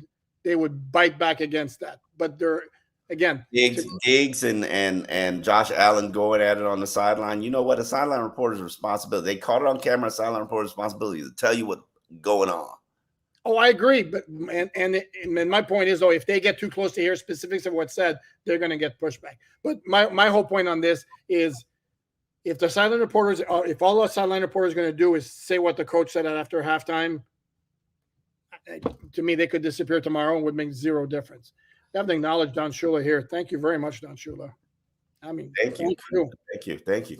bite back against that. But they're again,
Diggs and Josh Allen going at it on the sideline. You know what? A sideline reporter's responsibility. They caught it on camera. A sideline reporter's responsibility to tell you what's going on.
Oh, I agree. But and my point is, though, if they get too close to hear specifics of what's said, they're going to get pushed back. But my whole point on this is, if the sideline reporters, if all the sideline reporters are going to do is say what the coach said after halftime, to me, they could disappear tomorrow and would make zero difference. I have to acknowledge Don Shula here. Thank you very much, Don Shula. I mean,
thank you.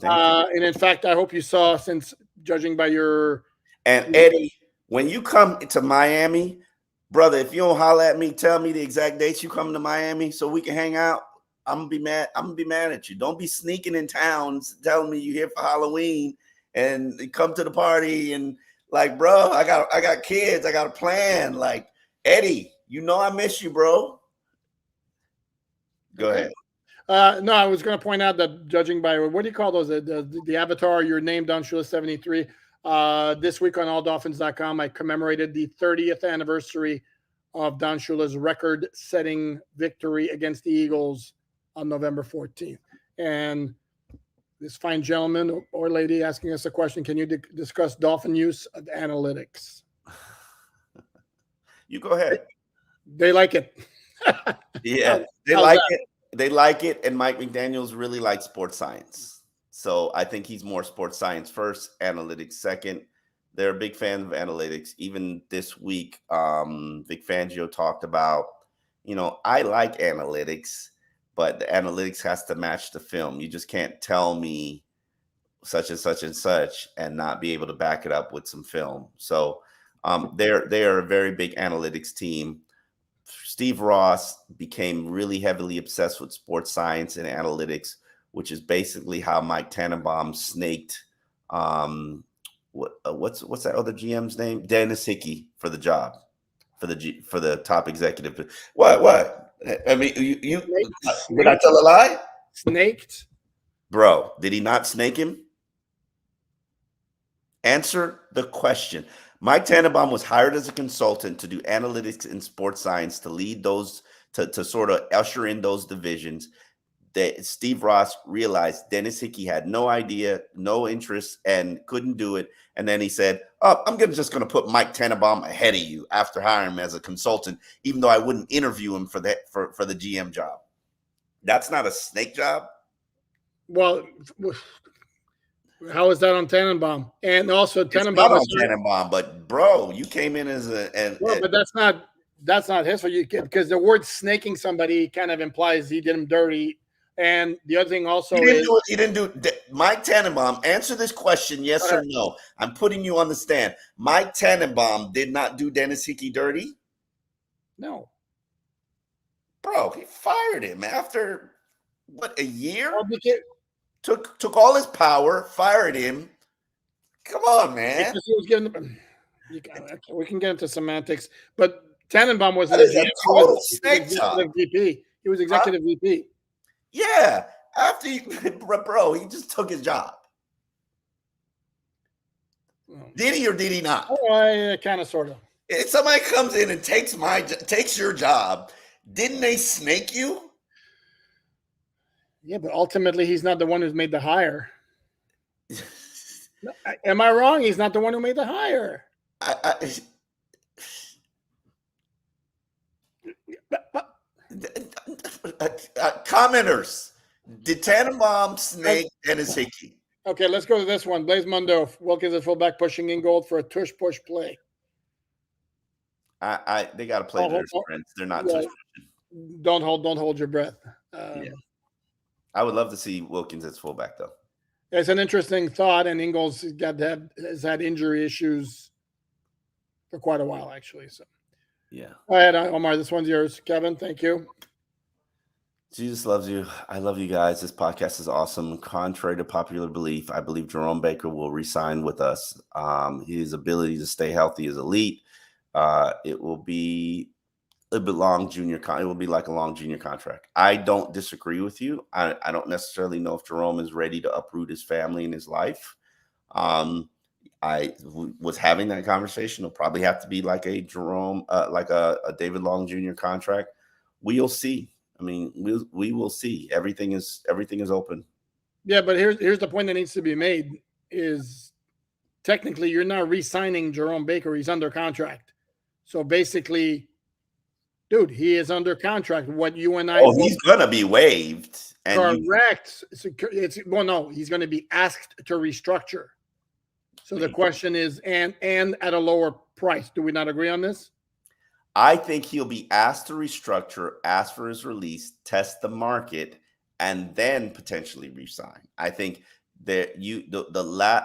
And in fact, I hope you saw, since judging by your
and Eddie, when you come to Miami, brother, if you don't holler at me, tell me the exact dates you come to Miami so we can hang out. I'm gonna be mad. I'm gonna be mad at you. Don't be sneaking in towns telling me you're here for Halloween and come to the party and like, bro, I got kids. I got a plan. Like, Eddie, I miss you, bro. Go ahead.
No, I was going to point out that judging by what do you call those? The avatar, your name, Don Shula 73. This week on alldolphins.com, I commemorated the 30th anniversary of Don Shula's record-setting victory against the Eagles on November 14th. And this fine gentleman or lady asking us a question. Can you discuss Dolphin use of analytics?
You go ahead.
They like it.
Yeah, they
How's
like
that?
it. They like it, and Mike McDaniels really likes sports science. So I think he's more sports science first, analytics second. They're a big fan of analytics. Even this week, Vic Fangio talked about, I like analytics, but the analytics has to match the film. You just can't tell me such and such and such and not be able to back it up with some film. So they are a very big analytics team. Steve Ross became really heavily obsessed with sports science and analytics, which is basically how Mike Tannenbaum snaked what's that other GM's name? Dennis Hickey for the job, for the top executive. What? I mean, you did I tell a lie?
Snaked?
Bro, did he not snake him? Answer the question. Mike Tannenbaum was hired as a consultant to do analytics and sports science, to lead those, to sort of usher in those divisions. That Steve Ross realized Dennis Hickey had no idea, no interest, and couldn't do it. And then he said, "Oh, I'm just going to put Mike Tannenbaum ahead of you after hiring him as a consultant, even though I wouldn't interview him for the GM job." That's not a snake job.
Well, how is that on Tannenbaum? And also,
Tannenbaum not on Tannenbaum, but bro, you came in as
but that's not his fault. Because the word snaking somebody kind of implies he did him dirty. And the other thing also
he didn't do Mike Tannenbaum. Answer this question, yes or no. I'm putting you on the stand. Mike Tannenbaum did not do Dennis Hickey dirty.
No,
bro, he fired him after what, a year?
Well,
took all his power, fired him. Come on, man.
He was giving, we can get into semantics, but Tannenbaum was an executive VP. He was executive VP.
Yeah, after bro, he just took his job. Did he or did he not?
Oh, kind of, sort of.
If somebody comes in and takes your job, didn't they snake you?
Yeah, but ultimately, he's not the one who's made the hire. Am I wrong? He's not the one who made the hire.
Commenters, did Tannenbaum snake Dennis Hickey?
Okay, let's go to this one. Blaze Mundo, Wilkins at fullback, pushing in gold for a tush push play.
They got to play their strengths. They're not tush pushing.
Don't hold your breath.
Yeah. I would love to see Wilkins as fullback, though.
It's an interesting thought, and Ingles has had injury issues for quite a while, actually. So,
yeah.
All right, Omar, this one's yours. Kevin, thank you.
Jesus loves you. I love you guys. This podcast is awesome. Contrary to popular belief, I believe Jerome Baker will re-sign with us. His ability to stay healthy is elite. It will be a bit long junior. It will be like a long junior contract. I don't disagree with you. I don't necessarily know if Jerome is ready to uproot his family and his life. I was having that conversation. It'll probably have to be like a Jerome, like a David Long Jr. contract. We'll see. I mean, we will see. Everything is open.
Yeah, but here's the point that needs to be made is technically you're not re-signing Jerome Baker. He's under contract. So basically, dude, he is under contract. What you and I
he's gonna be waived.
Correct. No, he's gonna be asked to restructure. So the question is, and at a lower price. Do we not agree on this?
I think he'll be asked to restructure, ask for his release, test the market, and then potentially resign. I think that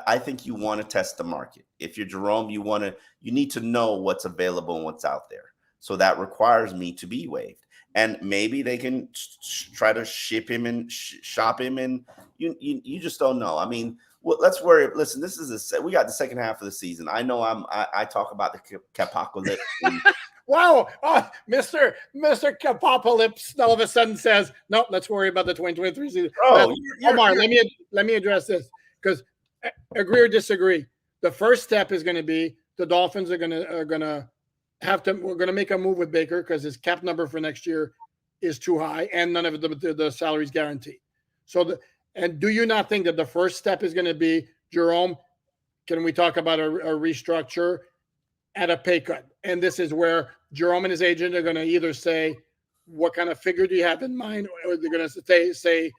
I think you want to test the market. If you're Jerome, you need to know what's available and what's out there. So that requires me to be waived. And maybe they can try to ship him and shop him, and you just don't know. I mean, let's worry. Listen, this is we got the second half of the season. I know I talk about the capocalypse.
Wow, Mr. Capocalypse all of a sudden says, "No, let's worry about the 2023 season." Omar, let me address this, because agree or disagree. The first step is going to be the Dolphins are going to we're going to make a move with Baker because his cap number for next year is too high and none of the salary's guaranteed. So And do you not think that the first step is going to be, Jerome, can we talk about a restructure at a pay cut? And this is where Jerome and his agent are going to either say, what kind of figure do you have in mind? Or they're going to say,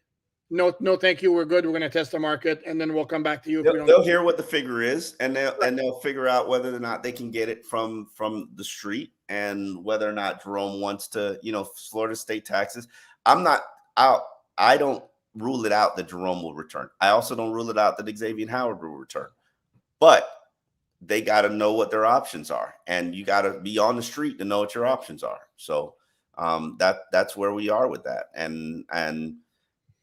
no, thank you, we're good. We're going to test the market, and then we'll come back to you if we don't.
They'll hear what the figure is, and they'll figure out whether or not they can get it from the street, and whether or not Jerome wants to, Florida state taxes. I'm not out. I don't rule it out that Jerome will return. I also don't rule it out that Xavier Howard will return. But they got to know what their options are, and you got to be on the street to know what your options are. So that's where we are with that, and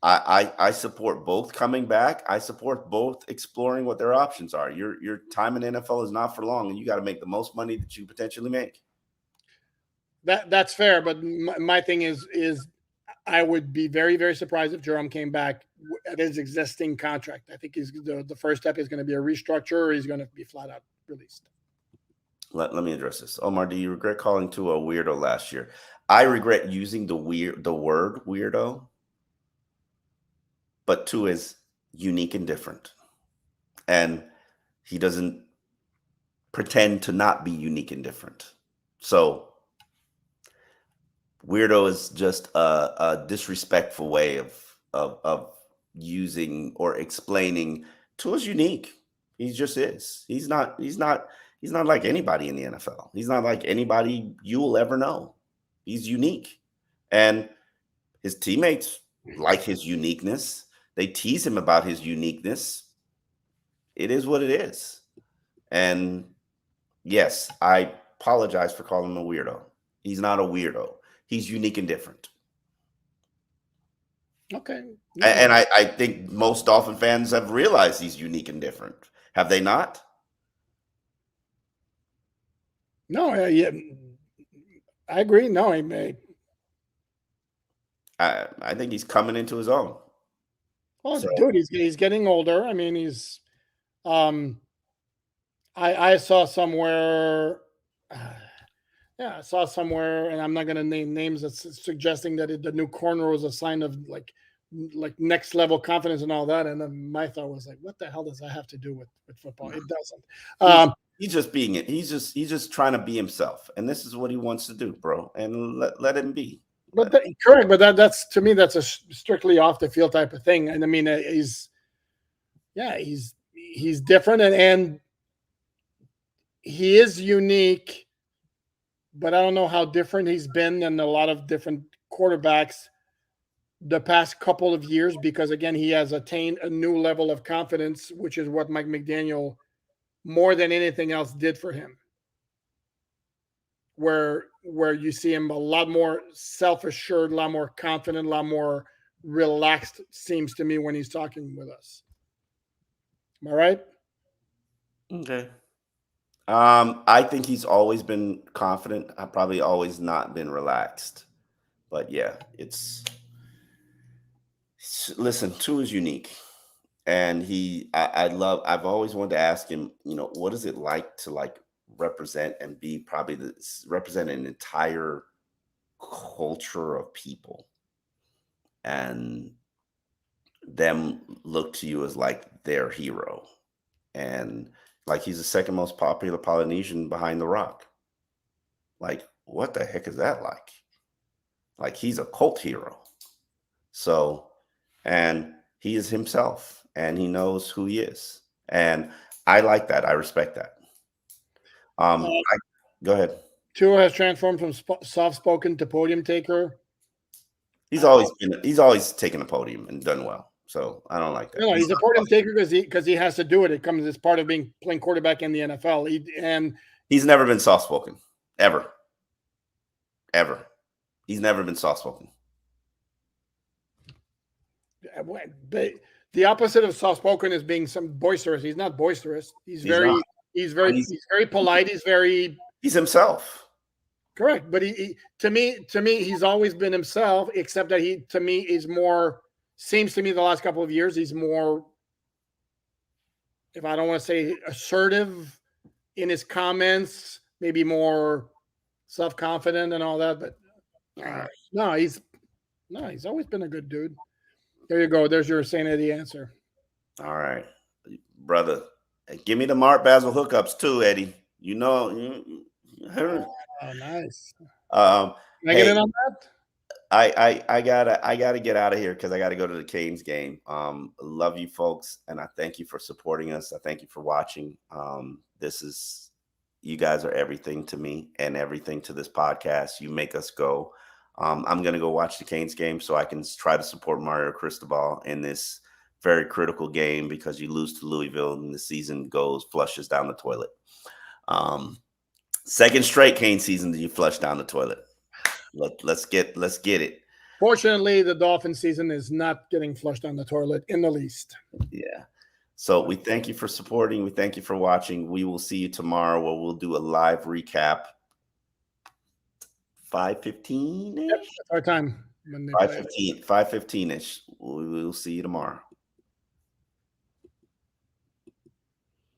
I support both coming back. I support both exploring what their options are. Your time in NFL is not for long, and you got to make the most money that you potentially make.
That's fair, but my thing is I would be very, very surprised if Jerome came back at his existing contract. I think the first step is going to be a restructure, or he's going to be flat out released.
Let me address this. Omar, do you regret calling Tua a weirdo last year? I regret using the word weirdo. But Tua is unique and different. And he doesn't pretend to not be unique and different. So weirdo is just a disrespectful way of using or explaining. Tua's unique. He just is. He's not like anybody in the NFL. He's not like anybody you will ever know. He's unique. And his teammates like his uniqueness. They tease him about his uniqueness. It is what it is. And yes, I apologize for calling him a weirdo. He's not a weirdo. He's unique and different.
Okay.
Yeah. And I think most Dolphin fans have realized he's unique and different. Have they not?
No, yeah, I agree. No,
I think he's coming into his own.
Well, dude, he's getting older. I mean, he's I saw somewhere I saw somewhere, and I'm not going to name names, that's suggesting that the new corner was a sign of like next level confidence and all that. And then my thought was like, what the hell does that have to do with football? It doesn't.
He's just being it. He's just trying to be himself, and this is what he wants to do, bro. And let him be.
Correct, but that's to me, that's a strictly off the field type of thing. And I mean, he's different, and he is unique, but I don't know how different he's been than a lot of different quarterbacks the past couple of years, because again, he has attained a new level of confidence, which is what Mike McDaniel, more than anything else, did for him. Where you see him a lot more self-assured, a lot more confident, a lot more relaxed, seems to me, when he's talking with us. Am I right?
Okay. I think he's always been confident. I've probably always not been relaxed. But yeah, listen, Tua is unique. And I've always wanted to ask him, what is it like to represent and be represent an entire culture of people, and them look to you as like their hero, and like he's the second most popular Polynesian behind The Rock. Like, what the heck is that like? Like, he's a cult hero. So, and he is himself, and he knows who he is, and I like that. I respect that. Go ahead.
Tua has transformed from soft-spoken to podium taker.
He's always taken a podium and done well. So I don't like that.
No, he's a podium taker because he has to do it. It comes as part of playing quarterback in the NFL.
He's never been soft-spoken, ever. He's never been soft-spoken.
The opposite of soft-spoken is being some boisterous. He's not boisterous. He's very polite. He's
himself.
Correct. But to me, he's always been himself, except that he, to me, is more, seems to me the last couple of years, he's more, if I don't want to say assertive in his comments, maybe more self-confident and all that. But no, he's always been a good dude. There you go. There's your sanity answer.
All right, brother. Give me the Mart Basel hookups too, Eddie. You know.
Oh, nice.
Um,
Can I get in on that?
I gotta get out of here because I gotta go to the Canes game. Love you folks, and I thank you for supporting us. I thank you for watching. You guys are everything to me and everything to this podcast. You make us go. I'm gonna go watch the Canes game so I can try to support Mario Cristobal in this very critical game because you lose to Louisville and the season flushes down the toilet. Second straight Canes season that you flush down the toilet. Let's get it.
Fortunately, the Dolphin season is not getting flushed down the toilet in the least.
Yeah. So we thank you for supporting. We thank you for watching. We will see you tomorrow where we'll do a live recap. 5:15-ish?
Yep, that's our time.
5:15-ish. We will see you tomorrow.